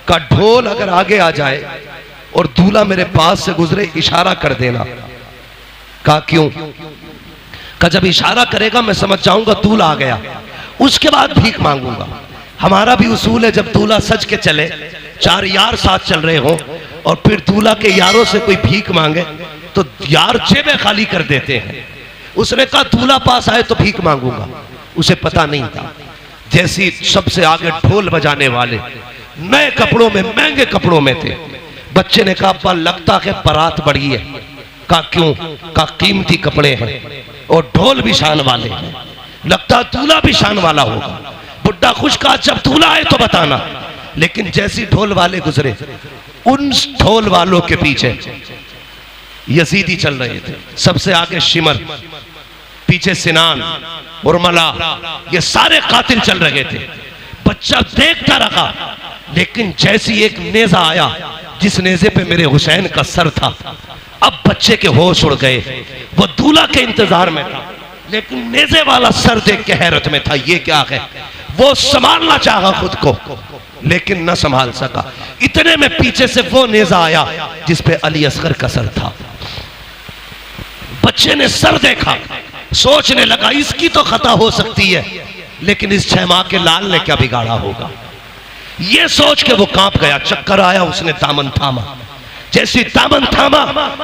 का ढोल अगर आगे आ जाए और दूल्हा मेरे पास से गुजरे इशारा कर देना। कहा क्यों? का जब इशारा करेगा मैं समझ जाऊंगा दूल्हा आ गया, उसके बाद भीख मांगूंगा। हमारा भी उसूल है जब दूल्हा सज के चले, चार यार साथ चल रहे हो और फिर दूल्हा के यारों से कोई भीख मांगे तो यार जेबें खाली कर देते हैं। उसने कहा दूल्हा पास आए तो भीख मांगूंगा। उसे पता नहीं था, जैसी सबसे आगे ढोल बजाने वाले नए कपड़ों में, महंगे कपड़ों में थे। बच्चे ने कहा अब्बा लगता है बारात बड़ी है। कहा क्यों? कहा कीमती कपड़े हैं और ढोल भी शान वाले हैं, लगता दूल्हा भी शान वाला होगा। बुड्ढा खुश कहा जब दूल्हा आए तो बताना। लेकिन जैसी ढोल वाले गुजरे, उन ढोल वालों के पीछे यजीदी चल रहे थे, सबसे आगे शिमर, पीछे सिनान, उर्मला, ये सारे कातिल चल रहे थे। बच्चा देखता रहा, लेकिन जैसी एक नेजा आया जिस नेजे पे मेरे हुसैन का सर था, अब बच्चे के होश उड़ गए। वो दूल्हा के इंतजार में था लेकिन नेजे वाला सर देख के हैरत में था, ये क्या है? वो संभालना चाहा खुद को लेकिन न संभाल सका। इतने में पीछे से वो नेजा आया जिस पे अली असगर का सर था। बच्चे ने सर देखा, सोचने लगा इसकी तो खता हो सकती है, लेकिन इस 6 माह के लाल ने क्या बिगाड़ा होगा। ये सोच के वो कांप गया, चक्कर आया, उसने दामन थामा। जैसी दामन थामा,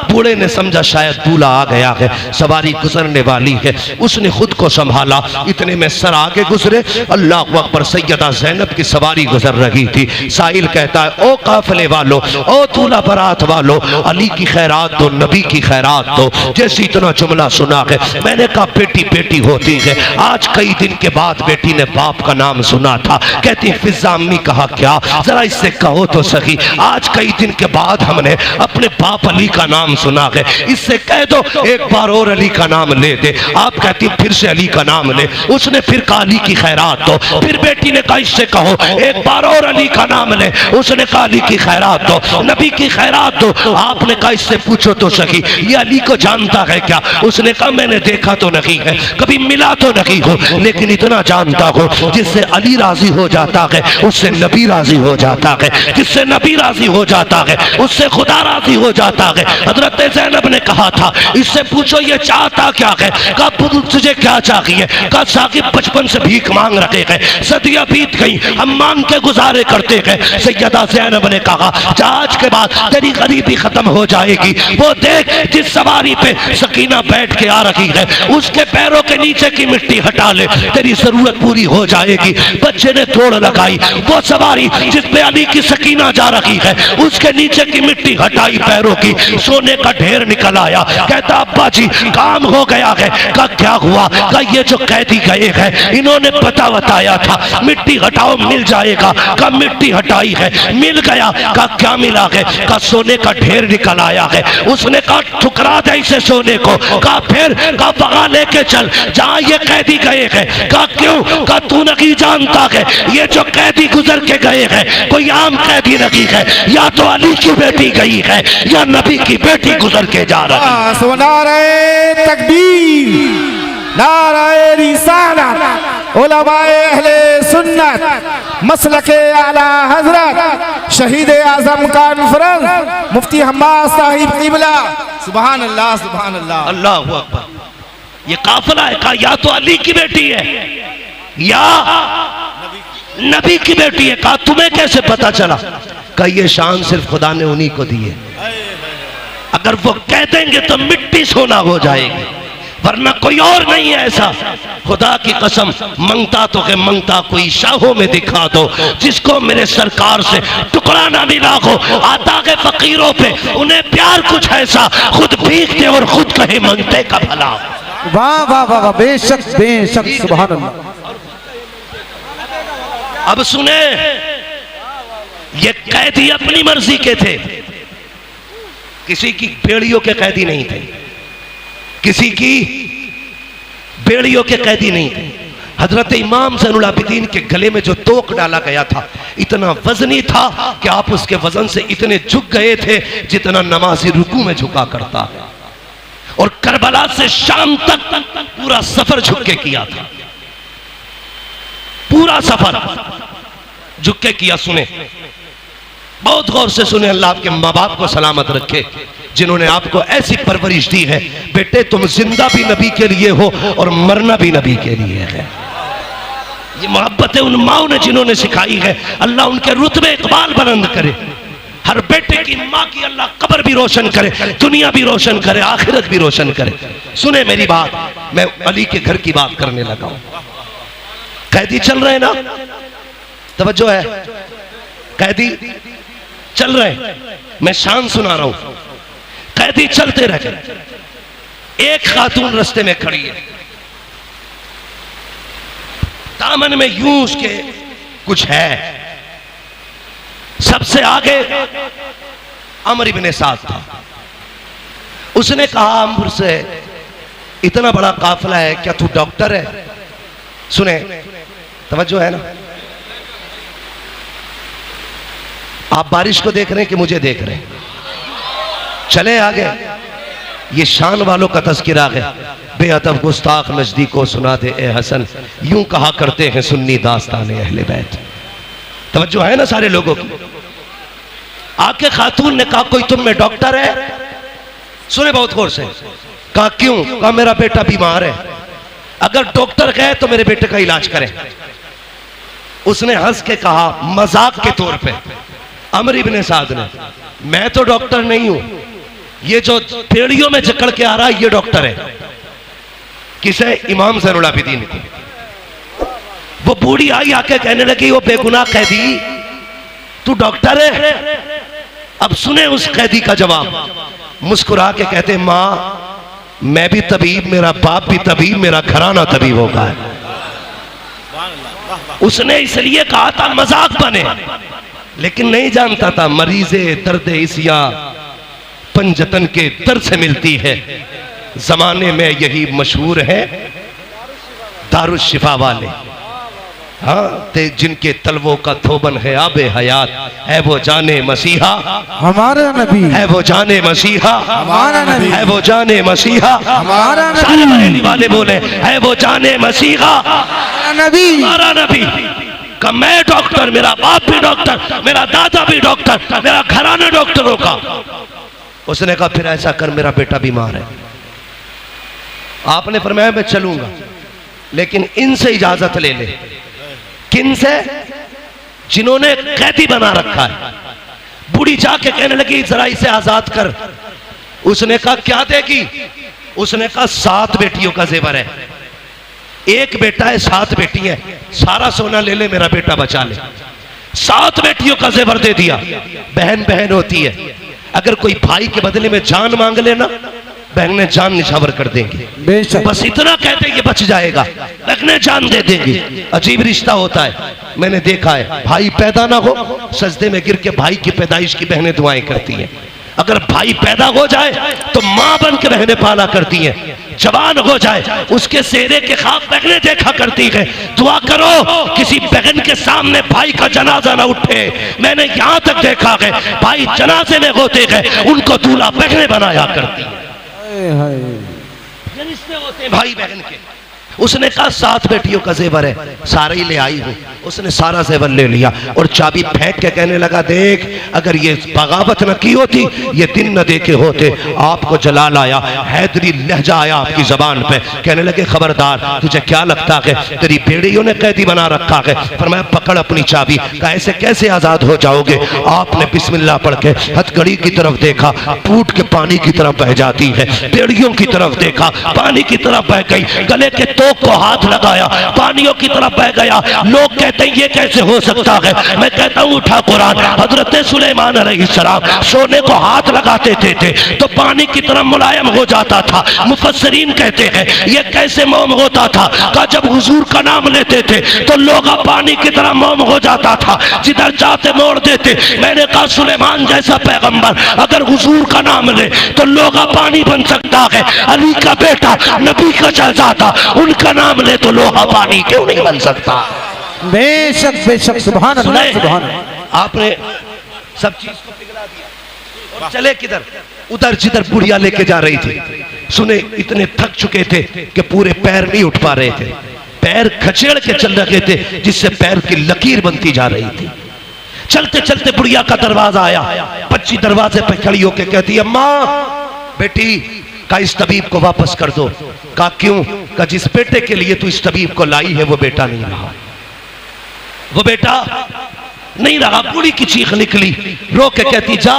बूढ़े ने समझा शायद दूल्हा आ गया है, सवारी गुजरने वाली है। उसने खुद को संभाला, इतने में सर आगे गुजरे, अल्लाह अकबर, सैयदा ज़ैनब की सवारी गुजर रही थी। साहिल कहता है, ओ काफिले वालों, ओ दूल्हा बारात वालों, अली की खैरात दो, नबी की खैरात दो। जैसे इतना जुमला सुना है, मैंने कहा बेटी बेटी होती है। आज कई दिन के बाद बेटी ने बाप का नाम सुना था। कहती फिजा अम्मी, कहा क्या, जरा इससे कहो तो सही। आज कई दिन के बाद हमने अपने बाप अली का नाम सुना है, इससे कह दो एक बार और अली का नाम ले दे। आप कहती फिर से अली का नाम ले। उसने फिर कहा अली की खैरात दो। फिर बेटी ने कहा इससे कहो एक बार और अली का नाम ले। उसने कहा अली की खैरात दो, नबी की खैरात दो। आपने कहा इससे पूछो तो सही, ये अली को जानता है क्या। उसने कहा मैंने देखा तो नहीं है, कभी मिला तो नहीं हो, लेकिन इतना जानता हूं जिससे अली राजी हो जाता है उससे नबी राजी हो जाता है, जिससे नबी राजी हो जाता है उससे खुदा राजी हो जाता है। हजरत ज़ैनब ने कहा था इससे पूछो ये चाहता क्या है। कहा तुझे क्या चाहिए। कहा साकिब बचपन से भीख मांग रखे हैं, सदियां बीत गई, हम मांग के गुजारे करते हैं। सैयदा ज़ैनब ने कहा आज के बाद तेरी गरीबी खत्म हो जाएगी। वो देख जिस सवारी पे सकीना बैठ के आ रही है, उसके पैरों के नीचे की मिट्टी हटा ले, तेरी जरूरत पूरी हो जाएगी। बच्चे ने तोड़ लगाई। वो सवारी जिस पे अली की सकीना जा रही है, उसके नीचे की मिट्टी हटाई पैरों की, सोने का ढेर निकल आया। कहता अब्बा जी काम हो गया है। कहा क्या हुआ। कहा ये जो कैदी गए हैं इन्होंने पता बताया था मिट्टी हटाओ मिल जाएगा। कहा मिट्टी हटाई है, मिल गया। कहा क्या मिला है। कहा सोने का ढेर निकल आया है। उसने कहा ठुकरा दे इसे सोने को। कहा फिर। कहा वहां लेके चल जहां ये कैदी गए हैं। कहा क्यों। कहा तू नहीं जानता है ये जो कैदी गुजर के गए हैं कोई आम कैदी नहीं है, या तो अली की बेटी गई है या नबी की बेटी गुजर के जा रही है। नारे तकबीर, नारे रिसालत, उलमाए अहले सुन्नत, मसलके आला हजरत, शहीद आजम कॉन्फ्रेंस, मुफ्ती हम्माद साहिब क़िबला। सुभान अल्लाह, सुभान अल्लाह, अल्लाहु अकबर। ये काफिला है। कहा या तो अली की बेटी है या नबी की बेटी है। कहा तुम्हें कैसे पता चला। कहा ये शान सिर्फ खुदा ने उन्हीं को दी है, अगर वो कह देंगे तो मिट्टी सोना हो जाएगी, वरना कोई और नहीं है ऐसा। खुदा की कसम मंगता तो है, मंगता कोई शाहों में दिखा दो जिसको मेरे सरकार से टुकड़ा ना मिला हो। आता है फकीरों पे उन्हें प्यार कुछ ऐसा, खुद भीख दे और खुद कहे मंगते का भला। वाह वाह वाह वाह, बेशक बेशक, सुभान अल्लाह। अब सुने, ये कैदी अपनी मर्जी के थे, किसी की बेड़ियों के कैदी नहीं थे, किसी की बेड़ियों के कैदी नहीं थे। हजरत इमाम ज़ैनुल आबिदीन के गले में जो तोक डाला गया था इतना वजनी था कि आप उसके वजन से इतने झुक गए थे जितना नमाजी रुकू में झुका करता है। और करबला से शाम तक पूरा सफर झुक के किया था, पूरा सफर झुक के किया। सुने, बहुत गौर से सुने, अल्लाह आपके माँ बाप को सलामत रखे जिन्होंने आपको ऐसी परवरिश दी है। बेटे तुम जिंदा भी नबी के लिए हो और मरना भी नबी के लिए है। ये मोहब्बत उन माओ ने जिन्होंने सिखाई है। अल्लाह उनके रुतबे इकबाल बुलंद करे। हर बेटे की माँ की अल्लाह कब्र भी रोशन करे, दुनिया भी रोशन करे, आखिरत भी रोशन करे। सुने मेरी बात, मैं अली के घर की बात करने लगा हूं। कैदी चल रहे ना, तवज्जो है, कैदी चल रहे, मैं शान सुना रहा हूं। कैदी चलते रहे, एक खातून रास्ते में खड़ी है, दामन में यूं उसके कुछ है। सबसे आगे अमर इब्ने साद था। उसने कहा अमर से, इतना बड़ा काफिला है, क्या तू डॉक्टर है? सुने, तवज्जो है ना, आप बारिश को देख रहे हैं कि मुझे देख रहे हैं? चले आगे, ये शान वालों का तज़किरा है। बेअदब गुस्ताख नजदीको सुना दे ए हसन, यूं कहा करते हैं सुन्नी दास्तान अहले बैत। तवज्जो है ना सारे लोगों की? आके खातून ने कहा कोई तुम में डॉक्टर है? सुने बहुत गौर से। कहा क्यों? कहा मेरा बेटा बीमार है, अगर डॉक्टर कहे तो मेरे बेटे का इलाज करें। उसने हंस के कहा मजाक के तौर पे, अमर इब्ने साद ने, मैं तो डॉक्टर नहीं हूं, ये जो पेड़ियों में जकड़ के आ रहा है ये डॉक्टर है। किसे? इमाम ज़ैनुल आबिदीन को। वो बूढ़ी आई आके कहने लगी वो बेगुनाह कैदी, तू डॉक्टर है? अब सुने उस कैदी का जवाब। मुस्कुरा के कहते मां मैं भी तबीब, मेरा बाप भी तबीब, मेरा घराना तबीब होगा। उसने इसलिए कहा था मजाक बने, लेकिन नहीं जानता था मरीज़े दर्द इसिया पंजतन के दर्द से मिलती है। जमाने में यही मशहूर है दारुशिफा वाले, हाँ ते जिनके तलवों का थोबन है आबे हयात, है वो जाने मसीहा हमारा नबी, है वो जाने मसीहा हमारा नबी, है वो जाने मसीहा हमारा नबी, सारे बरेली वाले बोले है वो जाने मसीहा नबी, हमारा नबी। का मैं डॉक्टर, मेरा बाप भी डॉक्टर, मेरा दादा भी डॉक्टर, मेरा घराना डॉक्टरों का। उसने कहा फिर ऐसा कर, मेरा बेटा बीमार है। आपने फरमाया मैं चलूंगा, लेकिन इनसे इजाजत ले ले। किन से? जिन्होंने कैदी बना रखा है। बूढ़ी जाके कहने लगी जरा इसे आजाद कर। उसने कहा क्या देगी? उसने कहा 7 बेटियों का जेवर है, एक बेटा है 7 बेटी है, सारा सोना ले ले, मेरा बेटा बचा ले। 7 बेटियों का जेवर दे दिया। बहन बहन होती है, अगर कोई भाई के बदले में जान मांग लेना, बहनें जान निछावर कर देंगे। बेशक। बस इतना कहते ये बच जाएगा, बहनें जान दे देंगी। अजीब रिश्ता होता है, मैंने देखा है। भाई पैदा ना हो, सजदे में गिर के भाई की पैदाइश की बहनें दुआएं करती हैं। अगर भाई पैदा हो जाए तो मां बन के बहनें पाला करती हैं। जवान हो जाए उसके सेहरे के ख्वाब बहनें देखा करती है। दुआ करो किसी बहन के सामने भाई का जनाजा ना उठे। मैंने यहां तक देखा है भाई जनाजे में होते गए उनको दूल्हा बहनें बनाया करती है। ये रिश्ते होते हैं भाई बहन के। उसने कहा 7 बेटियों का जेवर है, सारा ही ले आई हूं। उसने सारा जेवर ले लिया और चाबी फेंक के कहने लगा देख अगर ये बगावत न की होती, ये दिन न देखे होते, आपको जलाल आया, हैदरी लहजा आया आपकी जबान पे। कहने लगे खबरदार, तुझे क्या लगता है तेरी बेड़ियों ने कैदी बना रखा है? फरमाया पकड़ अपनी चाबी। कहा ऐसे कैसे आजाद हो जाओगे? आपने बिस्मिल्लाह पढ़ के हथकड़ी की तरफ देखा, फूट के पानी की तरफ बह जाती है। बेड़ियों की तरफ देखा, पानी की तरफ बह गई। गले के को हाथ लगाया, पानियों की तरफ बह गया। लोग कहते हैं ये कैसे हो सकता है? मैं कहता हूं उठा कुरान। हजरत सुलेमान अलैहिस्सलाम सोने को हाथ लगाते थे तो पानी की तरफ मुलायम हो जाता था। मुफस्सिरीन कहते हैं ये कैसे मोम होता था? का जब हुजूर का नाम लेते थे तो लोग पानी की तरह मोम हो जाता था, जिधर जाते मोड़ देते। मैंने कहा सुलेमान जैसा पैगंबर अगर हुजूर का नाम ले तो लोग पानी बन सकता है। अली का बेटा नबी का शहजादा उनका नाम ले तो लोहा पानी क्यों नहीं बन सकता? बेशक बेशक, सुभान अल्लाह सुभान अल्लाह। आपने सब चीज को पिघला दिया और चले किधर? उधर जिधर बुढ़िया लेके जा रही थी। सुने इतने थक चुके थे कि पूरे पैर नहीं उठ पा रहे थे, पैर खचेड़ के चल रहे थे जिससे पैर की लकीर बनती जा रही थी। चलते चलते बुढ़िया का दरवाजा आया। बच्ची दरवाजे पे खड़ी होके कहती है अम्मा बेटी का इस तबीब को वापस कर दो। का क्यों? का जिस बेटे के लिए तू इस तबीब को लाई है वो बेटा नहीं रहा, वो बेटा नहीं रहा। बूढ़ी की चीख निकली, रो के कहती जा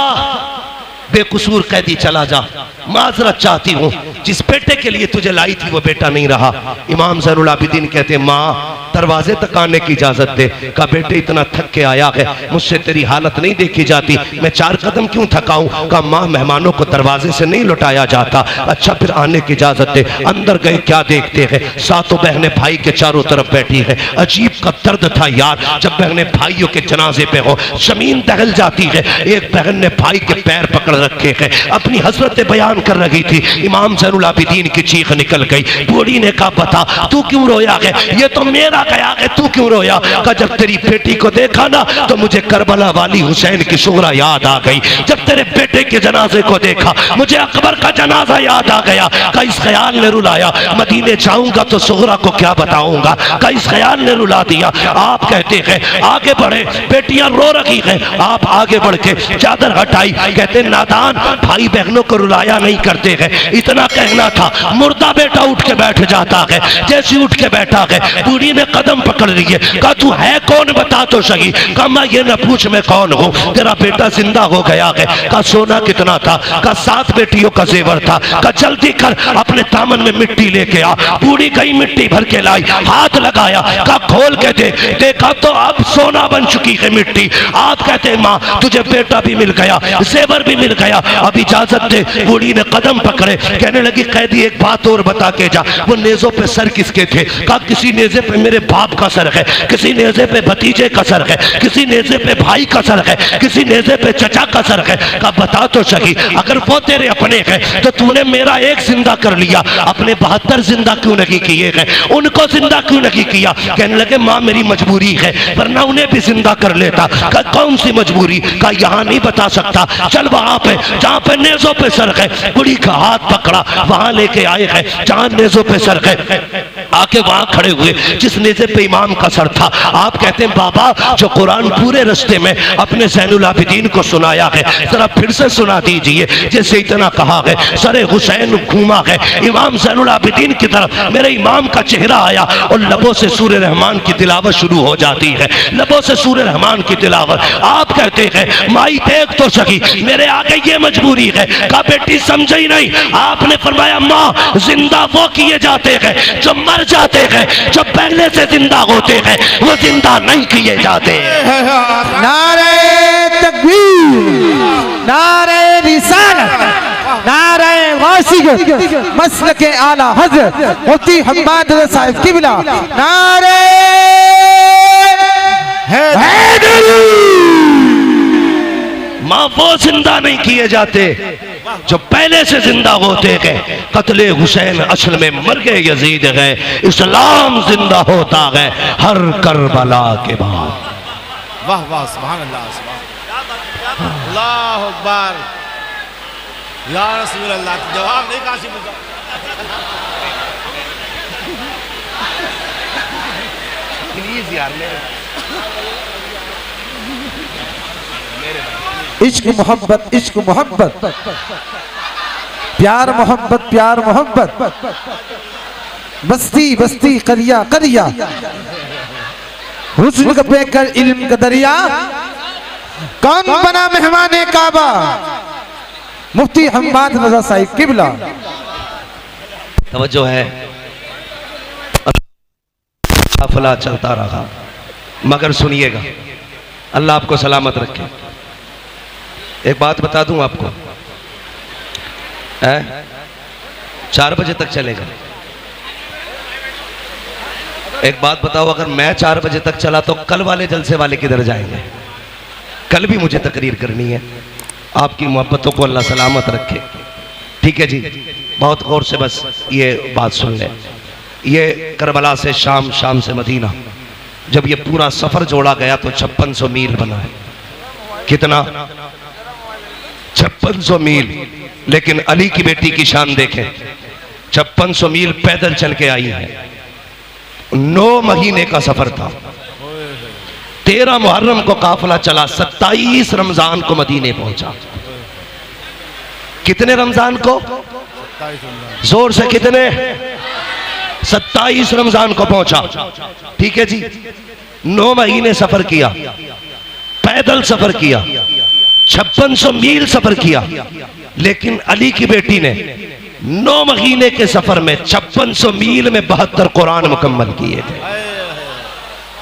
बेकसूर कैदी चला जा, माजरत चाहती हूं, जिस बेटे के लिए तुझे लाई थी वो बेटा नहीं रहा। इमाम ज़ैनुल आबिदीन कहते माँ दरवाजे तक आने की इजाजत दे। का बेटे इतना थक के आया है, मुझसे तेरी हालत नहीं देखी जाती, मैं 4 कदम क्यों थकाऊं? का माँ मेहमानों को दरवाजे से नहीं लौटाया जाता। अच्छा फिर आने की इजाजत दे। अंदर गए, क्या देखते हैं 7 बहनें भाई के चारों तरफ बैठी है। अजीब का दर्द था यार, जब बहनें भाइयों के जनाजे पे हो जमीन दहल जाती है। एक बहन ने भाई के पैर पकड़ रखे हैं, अपनी हसरत बयान कर रही थी। इमाम ज़ैनुल आबिदीन की चीख निकल गई। बूढ़ी ने कहा बता तू क्यों रोया है? ये तो मेरा गया कि तू क्यों रोया? कहा जब तेरी बेटी को देखा ना तो मुझे करबला वाली हुसैन की शुगरा याद आ गई। जब तेरे बेटे के जनाजे को देखा मुझे अकबर का जनाजा याद आ गया। का इस ख्याल ने रुलाया, मदीने जाऊंगा तो शुगरा को क्या बताऊंगा? का इस ख्याल ने रुला दिया। आप कहते हैं आगे बढ़े, बेटियां रो रही हैं, आप आगे बढ़ के चादर हटाई, कहते नादान भाई बहनों को रुलाया नहीं करते हैं। इतना कहना था, मुर्दा बेटा उठ के बैठ जाता है। जैसे उठ के बैठा है बूढ़ी ने कदम पकड़ लिए। कहा तू है कौन बता तो सही। कहा मैं ये न पूछ मैं कौन हूँ, तेरा बेटा जिंदा हो गया है। कहा सोना कितना था? कहा 7 बेटियों का जेवर था। कहा जल्दी कर अपने दामन में मिट्टी लेके आ। बूढ़ी गई मिट्टी भर के लाई, हाथ लगाया, कहा खोल के देख। देखा तो अब सोना बन चुकी है मिट्टी। आप कहते माँ तुझे बेटा भी मिल गया, जेवर भी मिल गया, अब इजाजत दे। बूढ़ी ने कदम पकड़े, कहने लगी कैदी एक बात और बता के जा, वो नेजों पे सर किसके थे? कहा किसी नेजे पे मेरे बाप का सर है, किसी नेजे पे भतीजे का सर है, किसी नेजे पे भाई का सर है, किसी नेजे पे चचा का सर है। कहा बता तो सही, अगर वो तेरे अपने हैं तो तूने मेरा एक जिंदा कर लिया, अपने 72 जिंदा क्यों नहीं किए हैं? उनको जिंदा क्यों नहीं किया? कहने लगे माँ मेरी मजबूरी है, वरना उन्हें भी जिंदा कर लेता। कहा कौन सी मजबूरी? कहा यहाँ नहीं बता सकता, चल वहां पे जहाँ पे नेजों पे सर है। बुढ़ी का हाथ पकड़ा, वहां लेके आए हैं जहाँ नेजों पे सर है। आके वहां खड़े हुए जिस नेजे पे इमाम का सर था। आप कहते हैं बाबा जो कुरान पूरे रस्ते में अपने ज़ैनुल आबिदीन को सुनाया है जरा फिर से सुना दीजिए। जैसे इतना कहा है सरे हुसैन घूमा है इमाम ज़ैनुल आबिदीन की तरफ, मेरे इमाम का चेहरा आया और लबों से सूरह रहमान की तिलावत शुरू हो जाती है, लबों से सूरह रहमान की तिलावत। आप कहते हैं माई देख तो सकी, मेरे आगे ये मजबूरी है। कहा बेटी समझे ही नहीं। आपने फरमाया माँ जिंदा वो किए जाते हैं जो मर जाते हैं, जो पहले से जिंदा होते हैं वो जिंदा नहीं किए जाते। नारे तकबीर, नारे रिसालत, नारे वासियत, मसलके आला हजरत मुफ्ती हम्माद रज़ा साहिब किबला, नारे माँ वो जिंदा नहीं किए जाते जो पहले से जिंदा होते हैं। कत्ले हुसैन असल में मर गए यजीद है, इस्लाम जिंदा होता है हर करबला के बाद। वाह वाह सुभान अल्लाह, सुभान अल्लाह अकबर या रसूल अल्लाह। जवाब नहीं काशी में प्लीज यार इश्क मोहब्बत, इश्क मोहब्बत, प्यार मोहब्बत, प्यार मोहब्बत, बस्ती बस्ती करिया करिया, हुस्न का बेकर इल्म का दरिया, कौन बना मेहमाने काबा? मुफ्ती हम्माद रज़ा साहिब किबला। तवज्जो है, काफिला चलता रहा मगर सुनिएगा, अल्लाह आपको सलामत रखे। एक बात बता दूं आपको, 4 बजे तक चलेगा। एक बात बताओ, अगर मैं 4 बजे तक चला तो कल वाले जलसे वाले किधर जाएंगे? कल भी मुझे तकरीर करनी है। आपकी मोहब्बतों को अल्लाह सलामत रखे। ठीक है जी, बहुत गौर से बस ये बात सुन ले। ये करबला से शाम, शाम से मदीना, जब ये पूरा सफर जोड़ा गया तो 5600 मील बना है। कितना? 5600 मील। लेकिन अली की बेटी की शान देखें, 5600 मील पैदल चल के आई है। 9 महीने का सफर था। 13 मुहर्रम को काफिला चला, 27 रमजान को मदीने पहुंचा। कितने रमजान को? जोर से कितने? 27 रमजान को पहुंचा। ठीक है जी, 9 महीने सफर किया, पैदल सफर किया, 5600 मील सफर किया। लेकिन अली की बेटी ने 9 महीने के सफर में 5600 मील में 72 कुरान मुकम्मल किए थे।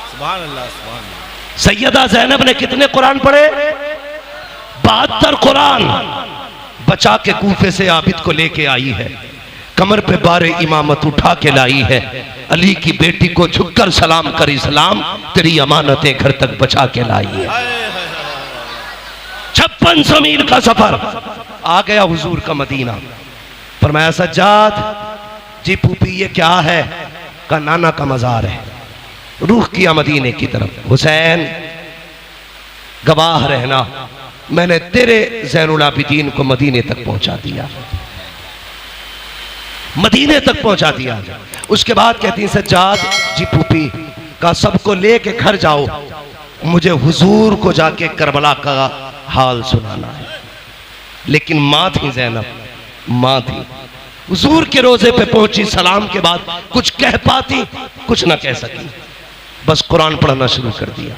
सुभान अल्लाह, सुभान अल्लाह। सैयदा ज़ैनब ने कितने कुरान पढ़े? 72 कुरान बचा के कूफे से आबिद को लेके आई है, कमर पे बारे इमामत उठा के लाई है। अली की बेटी को झुककर सलाम कर, इस्लाम तेरी अमानतें घर तक बचा के लाई है। 5600 मील का सफर, आ गया हुजूर का मदीना। फरमाया सज्जाद जी फूफी ये क्या है? का नाना का मजार है। रूह किया मदीने की तरफ। हुसैन गवाह रहना, मैंने तेरे ज़ैनुल आबिदीन को मदीने तक पहुंचा दिया, मदीने तक पहुंचा दिया। उसके बाद कहती हैं सज्जाद जी फूफी का सबको लेके घर जाओ, मुझे हुजूर को जाके करबला का हाल सुनाना है। लेकिन माँ थी ज़ैनब, माँ थी, हुजूर के रोजे पे पहुंची, सलाम के बाद कुछ कह पाती, कुछ ना कह सकी, बस कुरान पढ़ना शुरू कर दिया।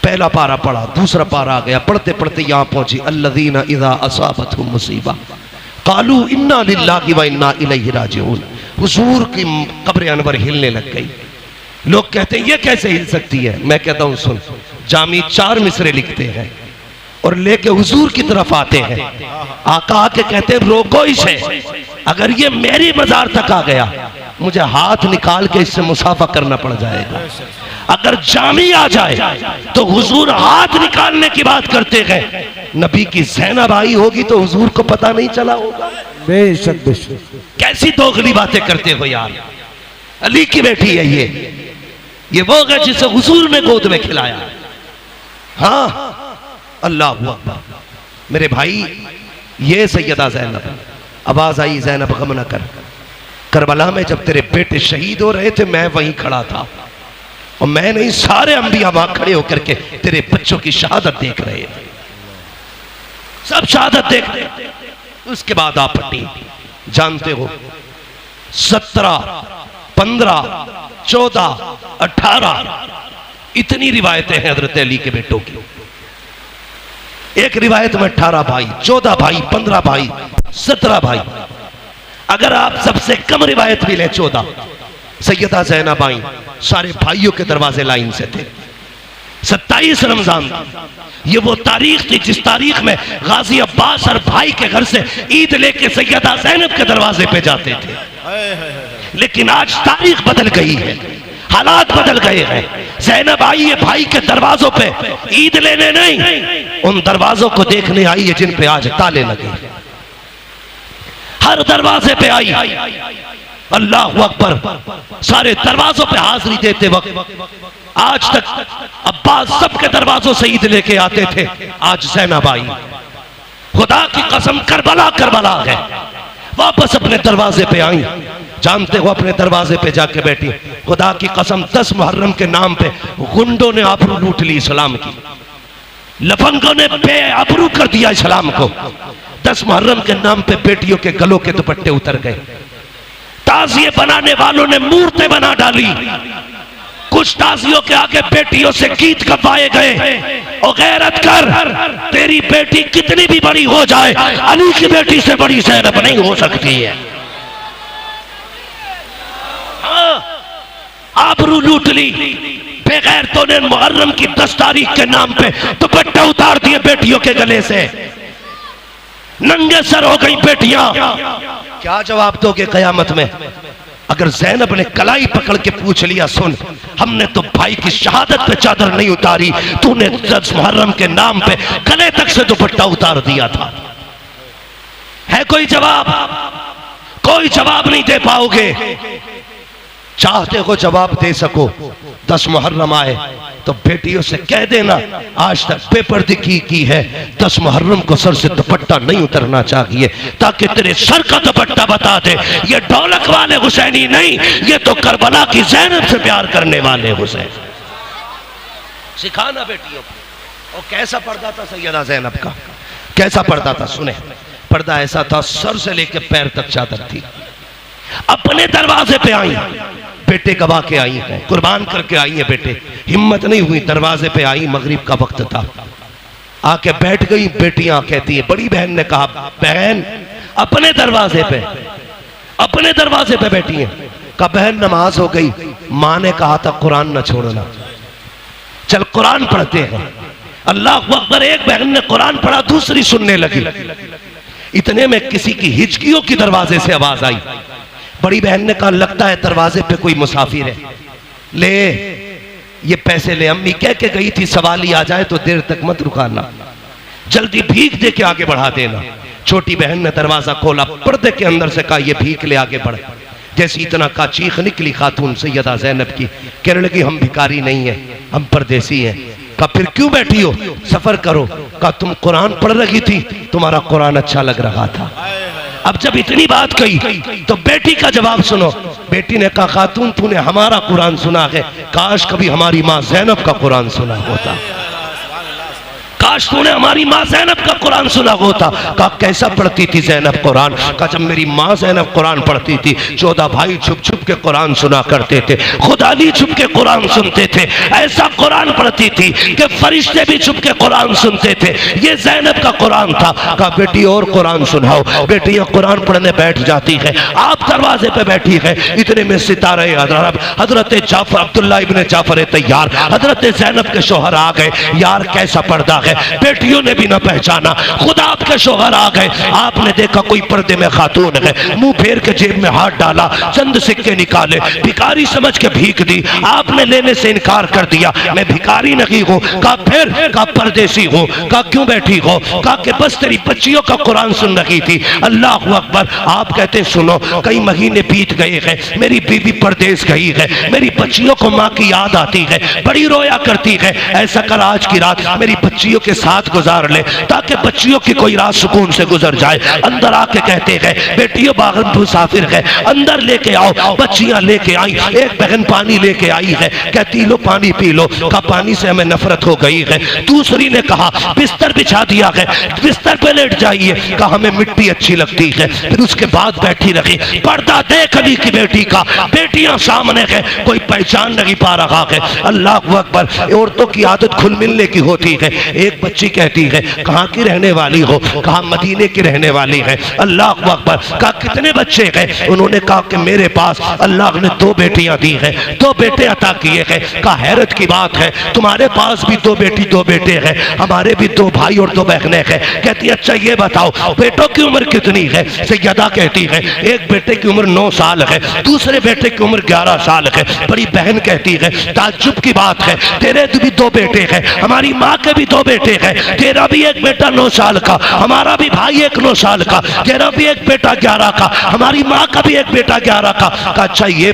पहला पारा पढ़ा, दूसरा पारा आ गया, पढ़ते पढ़ते यहां पहुंची अल्लज़ीना इज़ा असाबतहुम मुसीबा कालू इन्ना लिल्लाहि व इन्ना इलैहि राजिऊन। हुजूर की कब्र अनवर हिलने लग गई। लोग कहते हैं ये कैसे हिल सकती है? मैं कहता हूं सुन, जामी 4 मिसरे लिखते हैं और लेके हुजूर की तरफ आते हैं, आका आके कहते हैं रोको इसे, अगर ये मेरी मजार तक आ गया मुझे हाथ निकाल के इससे मुसाफा करना पड़ जाएगा। अगर जामी आ जाए तो हुजूर हाथ निकालने की बात करते हैं, नबी की ज़ैनब आई होगी तो हुजूर को पता नहीं चला होगा। बेशक बेशक, कैसी दोगली बातें करते हो यार। अली की बेटी है ये वो है जिसे हुजूर ने गोद में खिलाया। हाँ, अल्लाह अकबर। मेरे भाई, ये सैयदा ज़ैनब, आवाज आई ज़ैनब गम न कर, करबला में जब तेरे बेटे शहीद हो रहे थे मैं वहीं खड़ा था, और मैं नहीं सारे अंबिया वहां खड़े होकर के तेरे बच्चों की शहादत देख रहे थे, सब शहादत देख रहे थे। उसके बाद आप पट्टी जानते हो 17, 15, 14, 18 इतनी रिवायतें हैं हजरत अली के बेटों की। एक रिवायत में 18 भाई, 14 भाई, 15 भाई, 17 भाई। अगर आप सबसे कम रिवायत भी लें 14, सैयदा ज़ैनब आई, सारे भाइयों के दरवाजे लाइन से थे। 27 रमजान ये वो तारीख थी जिस तारीख में गाजी अब्बास और भाई के घर से ईद लेके सैयदा ज़ैनब के दरवाजे पे जाते थे। लेकिन आज तारीख बदल गई है, हालात बदल गए हैं। ज़ैनब आई है भाई के दरवाजों पे ईद लेने नहीं, उन दरवाजों को देखने आई है जिन पे आज ताले लगे। हर दरवाजे पे आई, अल्लाह अकबर, सारे दरवाजों पे हाजिरी देते वक्त आज तक अब्बास सबके दरवाजों से ईद लेके आते थे, आज ज़ैनब आई। खुदा की कसम करबला करबला है, वापस अपने दरवाजे पे आई। जानते हो अपने दरवाजे पे जाके बैठी, खुदा की कसम 10 मुहर्रम के नाम पे गुंडों ने आबरू लूट ली इस्लाम की, लफंगों ने बेआबरू कर दिया इस्लाम को। 10 मुहर्रम के नाम पे बेटियों के गलों के दुपट्टे उतर गए, ताजिए बनाने वालों ने मूर्तें बना डाली, कुछ ताजियों के आगे बेटियों से गीत गवाए गए। ओ गैरत कर, तेरी बेटी कितनी भी बड़ी हो जाए अली की बेटी से बड़ी ज़ैनब नहीं हो सकती है। आबरू लूट ली बेगैरतों ने, मुहर्रम की 10 तारीख के नाम पे दुपट्टा उतार दिए बेटियों के गले से, नंगे सर हो गई बेटियां। क्या जवाब दोगे कयामत में? अगर ज़ैनब ने कलाई पकड़ के पूछ लिया, सुन हमने तो भाई की शहादत पे चादर नहीं उतारी, तूने 10 मुहर्रम के नाम पे गले तक से दुपट्टा उतार दिया था, है कोई जवाब? कोई जवाब नहीं दे पाओगे। चाहते हो जवाब दे सको, 10 मुहर्रम आए तो बेटियों से कह देना आज तक बेपर्दगी की है, 10 मुहर्रम को सर से दुपट्टा नहीं उतरना चाहिए, ताकि तेरे सर का दुपट्टा बता दे ये ढोलक वाले हुसैनी नहीं, ये तो करबला की ज़ैनब से प्यार करने वाले हुसैन। सिखाना बेटियों को। और कैसा पर्दा था सैयदा ज़ैनब का, कैसा पर्दा था? सुने, पर्दा ऐसा था सर से लेकर पैर तक चादर थी। अपने दरवाजे पे आई, बेटे गवा के आई है, कुर्बान करके आई है बेटे, हिम्मत नहीं हुई, दरवाजे पे आई, मगरिब का वक्त था, आके बैठ गई। बेटियां कहती है, बड़ी बहन ने कहा बहन अपने दरवाजे पे बैठी है। कहा बहन नमाज हो गई, माँ ने कहा था कुरान न छोड़ना, चल कुरान पढ़ते हैं। अल्लाह अकबर, एक बहन ने कुरान पढ़ा, दूसरी सुनने लगी। इतने में किसी की हिचकियों की दरवाजे से आवाज आई। बड़ी बहन ने कहा लगता है दरवाजे पे कोई मुसाफिर है, ले ये पैसे ले, अम्मी कह के गई थी सवाली आ जाए तो देर तक मत रुकाना, जल्दी भीख दे के आगे बढ़ा देना। छोटी बहन ने दरवाजा खोला, पर्दे के अंदर से कहा ये भीख ले आगे बढ़। जैसी इतना का चीख निकली खातून सैयदा ज़ैनब की, कहने लगी हम भिखारी नहीं है, हम परदेसी हैं। कहा फिर क्यों बैठी हो, सफर करो। कहा तुम कुरान पढ़ रही थी, तुम्हारा कुरान अच्छा लग रहा था। अब जब इतनी बात कही तो बेटी का जवाब सुनो। बेटी ने कहा खातून तूने हमारा कुरान सुना है, काश कभी हमारी माँ ज़ैनब का कुरान सुना होता, काश तूने हमारी माँ ज़ैनब का कुरान सुना होता। कहा कैसा पढ़ती थी ज़ैनब कुरान? कहा जब मेरी माँ ज़ैनब कुरान पढ़ती थी 14 भाई छुप छुप के कुरान सुना करते थे, खुदा अली छुप के कुरान सुनते थे, ऐसा कुरान पढ़ती थी कि फरिश्ते भी छुप के कुरान सुनते थे, ये ज़ैनब का कुरान था। कहा बेटी और कुरान सुनाओ। बेटी कुरान पढ़ने बैठ जाती है, आप दरवाजे पे बैठी है, इतने में सितारे हजरत जाफर अब्दुल्ला इब्ने जाफर तैयार हजरत ज़ैनब के शोहर आ गए। यार कैसा पर्दा है, बेटियों ने भी ना पहचाना, खुदा आपके शोहर आ गए। आपने देखा कोई पर्दे में खातून है, मुंह फेर के जेब में हाथ डाला, चंद सिक्के निकाले, भिखारी समझ के भीख दी, आपने लेने से इनकार कर दिया। मैं भिखारी नहीं हूँ। कहा फिर? कहा परदेसी हूँ। कहा क्यों बैठी हो? कहा कि बस तेरी बच्चियों का कुरान सुन रही थी। अल्लाह अकबर। आप कहते सुनो कई महीने बीत गए हैं, मेरी बीवी परदेश गई है, मेरी बच्चियों को माँ की याद आती है, बड़ी रोया करती है। ऐसा कर आज की रात मेरी बच्चियों के साथ गुजार ले ताकि बच्चियों की कोई रात सुकून से गुजर जाए। अंदर आके कहते हैं बेटियों बाहर मुसाफिर है, अंदर लेके आओ। बच्चियां लेके आई, एक बहन पानी लेके आई है, कहती लो पानी पी लो। कहा पानी से हमें नफरत हो गई है। दूसरी ने कहा बिस्तर बिछा दिया है, बिस्तर पे लेट जाइए। कहा हमें मिट्टी अच्छी लगती है। फिर उसके बाद बैठी रही, पर्दा देख अली की बेटी का, बेटियां सामने है, कोई पहचान नहीं पा रहा है। अल्लाह अकबर। औरतों की आदत खुल मिलने की होती है। एक बच्ची कहती है कहाँ की रहने वाली हो? कहा मदीने की रहने वाली है। अल्लाह अकबर। कहा कितने बच्चे हैं? उन्होंने कहा कि मेरे पास अल्लाह ने 2 बेटियां दी हैं, 2 बेटे अता किए हैं। कहा हैरत की बात है, तुम्हारे पास भी 2 बेटी 2 बेटे हैं, हमारे भी 2 भाई और 2 बहनें हैं। कहती अच्छा ये बताओ बेटों की उम्र कितनी है? सैयदा कहती है एक बेटे की उम्र 9 साल है, दूसरे बेटे की उम्र 11 साल है। बड़ी बहन कहती है ताज्जुब की बात है, तेरे भी 2 बेटे हैं, हमारी माँ के भी 2 बेटे हैं, तेरा भी एक बेटा 9 साल का, हमारा भी भाई एक 9 साल का, तेरा भी एक बेटा 11 का, हमारी माँ का भी एक बेटा 11 का। कहा अच्छा ये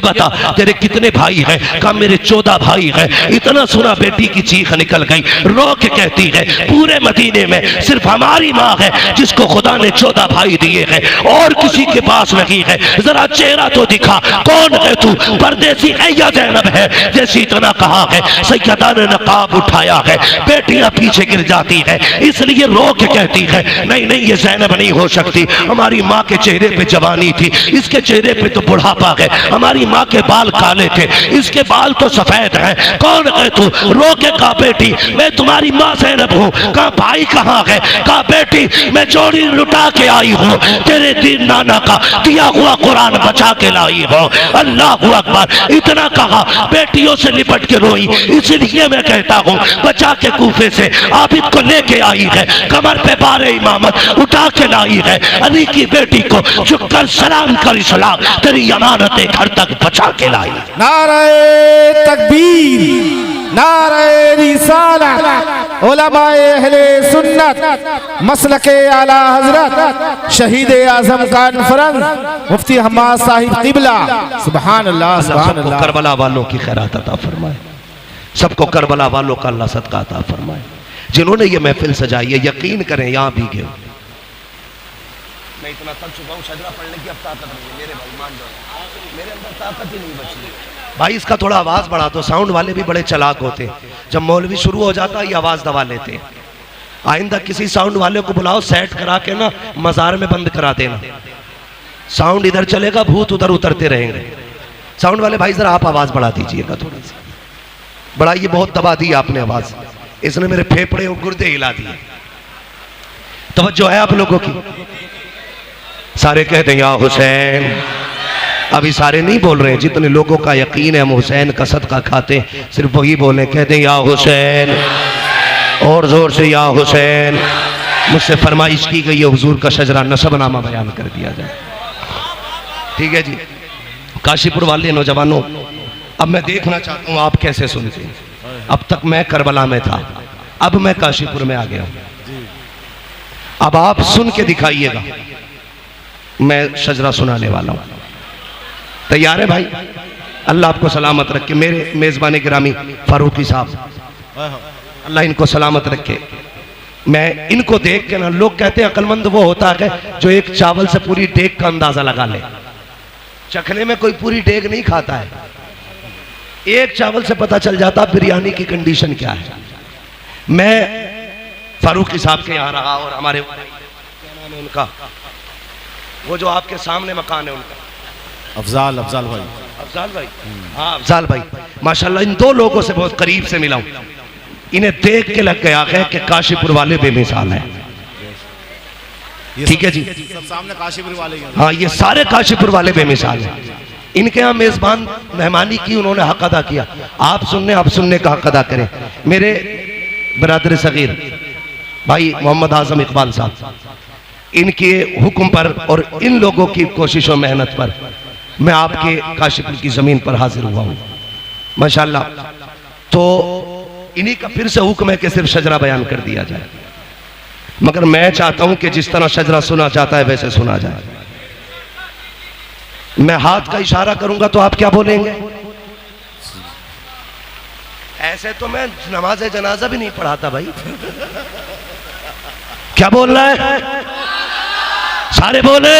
बता तेरे कितने भाई हैं? कहा मेरे 14 भाई हैं। इतना सुना बेटी की चीख निकल गई, रो के कहती है पूरे मदीने में सिर्फ हमारी माँ है जिसको खुदा ने 14 भाई दिए हैं, और किसी के पास नहीं है। जरा चेहरा तो दिखा, कौन है तू? परदेसी है या ज़ैनब है? जैसे इतना कहा है सैयदा ने नकाब उठाया है, बेटियां पीछे गिर जाती है, इसलिए रो के कहती है नहीं नहीं ये ज़ैनब नहीं हो सकती, हमारी माँ के चेहरे पे जवानी थी, इसके चेहरे पे तो बुढ़ापा है, हमारी माँ के बाल काले थे, इसके बाल तो सफेद हैं, कौन है तू? रो के कहा बेटी मैं तुम्हारी माँ ज़ैनब हूँ। कहा भाई कहाँ है? कहा बेटी मैं चोरी लुटा के आई हूँ, तेरे दीन नाना का दिया हुआ कुरान बचा के लाई हूँ। अल्लाह अकबर। इतना कहा बेटियों से लिपट के रोई, इसलिए मैं कहता हूँ बचा के कूफे से आबिद को लेके आई है, कमर पे बारे इमामत उठा के लाई है, अली की बेटी को झुककर सलाम कर इस्लाम तेरी अमानतें घर तक बचा के लाई। नारे तकबीर, नारे रिसालत, उलमाए अहले सुन्नत, मसलके आला हजरत, शहीद आजम कॉन्फ्रेंस मुफ्ती हम्माद साहिब किबला। सुभान अल्लाह, सुभान अल्लाह। करबला वालों की खैरात अता फरमाए, सबको करबला वालों का अल्लाह सदका अता फरमाए। जिन्होंने ये महफिल सजाई है यकीन करें यहाँ भी गए। मैं इतना थक चुका हूँ, शजरा पढ़ने की अब ताकत नहीं है मेरे भाई, मान जाओ मेरे अंदर ताकत ही नहीं बची। भाई इसका थोड़ा आवाज़ बढ़ा दो, साउंड वाले भी बड़े चालाक होते, जब मौलवी शुरू हो जाता है ये आवाज़ दबा लेते। आइंदा किसी साउंड वाले को बुलाओ, सेट करा के ना मज़ार में बंद करा देना, साउंड इधर चलेगा, भूत उधर उतरते रहेंगे। साउंड वाले भाई जरा आप आवाज़ बढ़ा दीजिएगा थोड़ी सी, बढ़ाइए, बहुत दबा दी आपने आवाज़, इसने मेरे फेफड़े और गुर्दे हिला दिए। तवज्जो है आप लोगों की? सारे कहते हैं या हुसैन। अभी सारे नहीं बोल रहे हैं, जितने लोगों का यकीन है हम हुसैन का सदका खाते हैं सिर्फ वही बोले, कहते हैं या हुसैन, और जोर से या हुसैन। मुझसे फरमाइश की गई है हुजूर का शजरा नसबनामा बयान कर दिया जाए। ठीक है जी। काशीपुर वाले नौजवानों, अब मैं देखना चाहता हूँ आप कैसे सुनते हैं। अब तक मैं करबला में था, अब मैं काशीपुर में आ गया हूँ, अब आप सुन के दिखाइएगा। मैं शजरा सुनाने वाला हूँ। तैयार है भाई? अल्लाह आपको सलामत रखे। मेरे मेज़बान गिरामी फारूकी साहब, अल्लाह इनको सलामत रखे। मैं इनको देख के ना, लोग कहते हैं अक्लमंद वो होता है जो एक चावल से पूरी डेग का अंदाजा लगा ले। चखने में कोई पूरी डेग नहीं खाता है, एक चावल से पता चल जाता बिरयानी की कंडीशन क्या है। मैं फारूकी साहब के यहाँ रहा और हमारे क्या नाम है उनका, वो जो आपके सामने मकान है उनका, अफजाल भाई। अफजाल भाई, हाँ अफजाल भाई, माशाल्लाह इन दो लोगों से बहुत करीब से मिला हूं। इन्हें देख के लग गया है कि काशीपुर वाले बेमिसाल हैं। ठीक है जी, सब सामने काशीपुर वाले हैं। हाँ ये सारे काशीपुर वाले बेमिसाल हैं। इनके यहाँ मेजबान मेहमानी की, उन्होंने हक अदा किया। आप सुनने का हक अदा करें। मेरे बरादर सगीर भाई मोहम्मद आजम इकबाल साहब, इनके हुक्म पर और इन लोगों की कोशिश और मेहनत पर मैं आपके काशीपुर की जमीन पर हाजिर हुआ हूँ माशाल्लाह। तो इन्हीं का फिर से हुक्म है कि सिर्फ शजरा बयान कर दिया जाए, मगर मैं चाहता हूं कि जिस तरह शजरा सुना जाता है वैसे सुना जाए। मैं हाथ का इशारा करूंगा तो आप क्या बोलेंगे? ऐसे तो मैं नमाज जनाजा भी नहीं पढ़ाता भाई। क्या बोल रहा है? सारे बोले।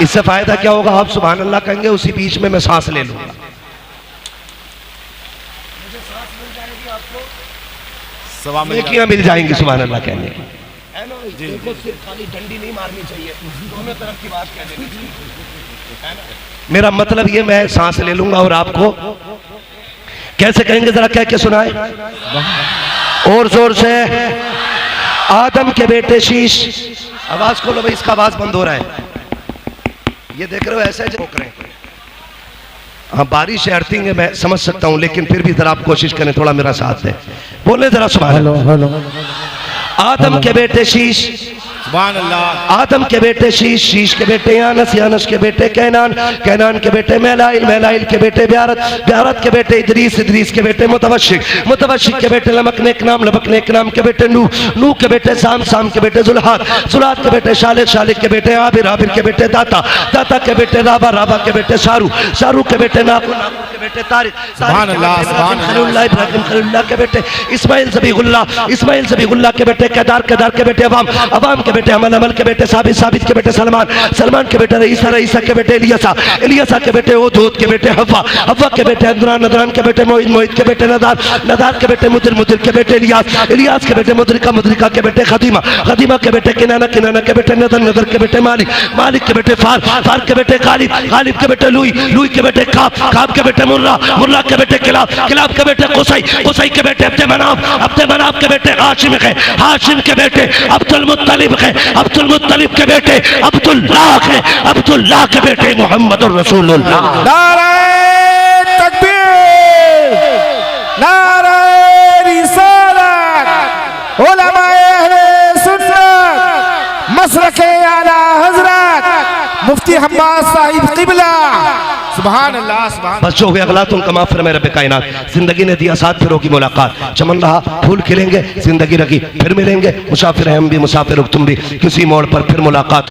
इससे फायदा क्या होगा? आप सुभान अल्लाह कहेंगे, उसी बीच में मैं सांस ले लूंगा। नेकियां मिल जाएंगी सुभान अल्लाह कहने की। खाली डंडी नहीं मारनी चाहिए, दोनों तरफ की बात कह देनी चाहिए। मेरा मतलब ये, मैं सांस ले लूंगा और आपको कैसे कहेंगे जरा कह के सुनाए और जोर से। आदम के बेटे शीश, आवाज खोलो भाई, इसका आवाज बंद हो रहा है। ये देख रहे हो ऐसे रोक रहे हैं। हाँ बारिश है, अर्थिंग है, मैं समझ सकता हूँ, लेकिन फिर भी जरा आप कोशिश करें, थोड़ा मेरा साथ दे। बोले जरा सुभान अल्लाह। आदम के बेटे शीश, सुभान अल्लाह। आदम के बेटे शीश, शीश के बेटे यानस, यानस के बेटे कैनान, कैनान के बेटे मैलाइल, मैलाइल के बेटे ब्यारत, ब्यारत के बेटे इदरीस, इदरीस के बेटे मुतवशिक, मुतवशिक के बेटे लमक नेक नाम, लमक नेक नाम के बेटे नूह, नूह के बेटे साम, साम के बेटे जुल्हाद, जुल्हाद के बेटे शालिक, शालिक के बेटे आबिर, आबिर के बेटे दाता, दाता के बेटे राबा, राबा के बेटे शारू, शारू के बेटे नाकू, नाकू के बेटे तारिक, सुभान अल्लाह, सुभान खलीलुल्लाह, इब्राहिम खलीलुल्लाह के बेटे इस्माइल ज़बीहुल्लाह, इस्माइल ज़बीहुल्लाह के बेटे केदार, केदार के बेटे अवाम, अवाम के बेटे अमल, अमल के बेटे साबित, साबित के बेटे सलमान, सलमान के बेटे रईसा, रईसा के बेटे इलियासा, इलियासा के बेटे ओदूद के बेटे हव्वा, हव्वा के बेटे अदनान, अदनान के बेटे मोइद, मोइद के बेटे नदार, नदार के बेटे मुदिर, मुदिर के बेटे इलियास, इलियास के बेटे मुद्रिका, मुद्रिका के बेटे खदीमा, खदीमा के बेटे किनाना, किनाना के बेटे नदर, नदर के बेटे मालिक, मालिक के बेटे फार, फार के बेटे गालिब, गालिब के बेटे लुई, लुई के बेटे काब, काब के बेटे मुर्रा, मुर्रा के बेटे किलाब, किलाब के बेटे कुसई, कुसई के बेटे अब्दे मनाफ, अब्दे मनाफ के बेटे हाशिम है, हाशिम के बेटे अब्दुल मुत्तलिब है, अब्दुल मुत्तलिब के बेटे अब्दुल्लाह है, अब्दुल्लाह के बेटे मोहम्मद रसूलुल्लाह। नारे तकबीर, नारे रिसालत, उलमाए अहले सुन्नत, मसलके आला हजरत मुफ्ती हम्माद साहिब क़िबला। सुभान अल्लाह, सुभान। बस जो हुए अगला तुम कमा फिर मेरे कायनात। जिंदगी ने दिया साथ, फिर होगी मुलाकात। चमन रहा फूल खिलेंगे, जिंदगी रखी फिर मिलेंगे। मुसाफिर हैं हम भी, मुसाफिर हो तुम भी, किसी मोड़ पर फिर मुलाकात।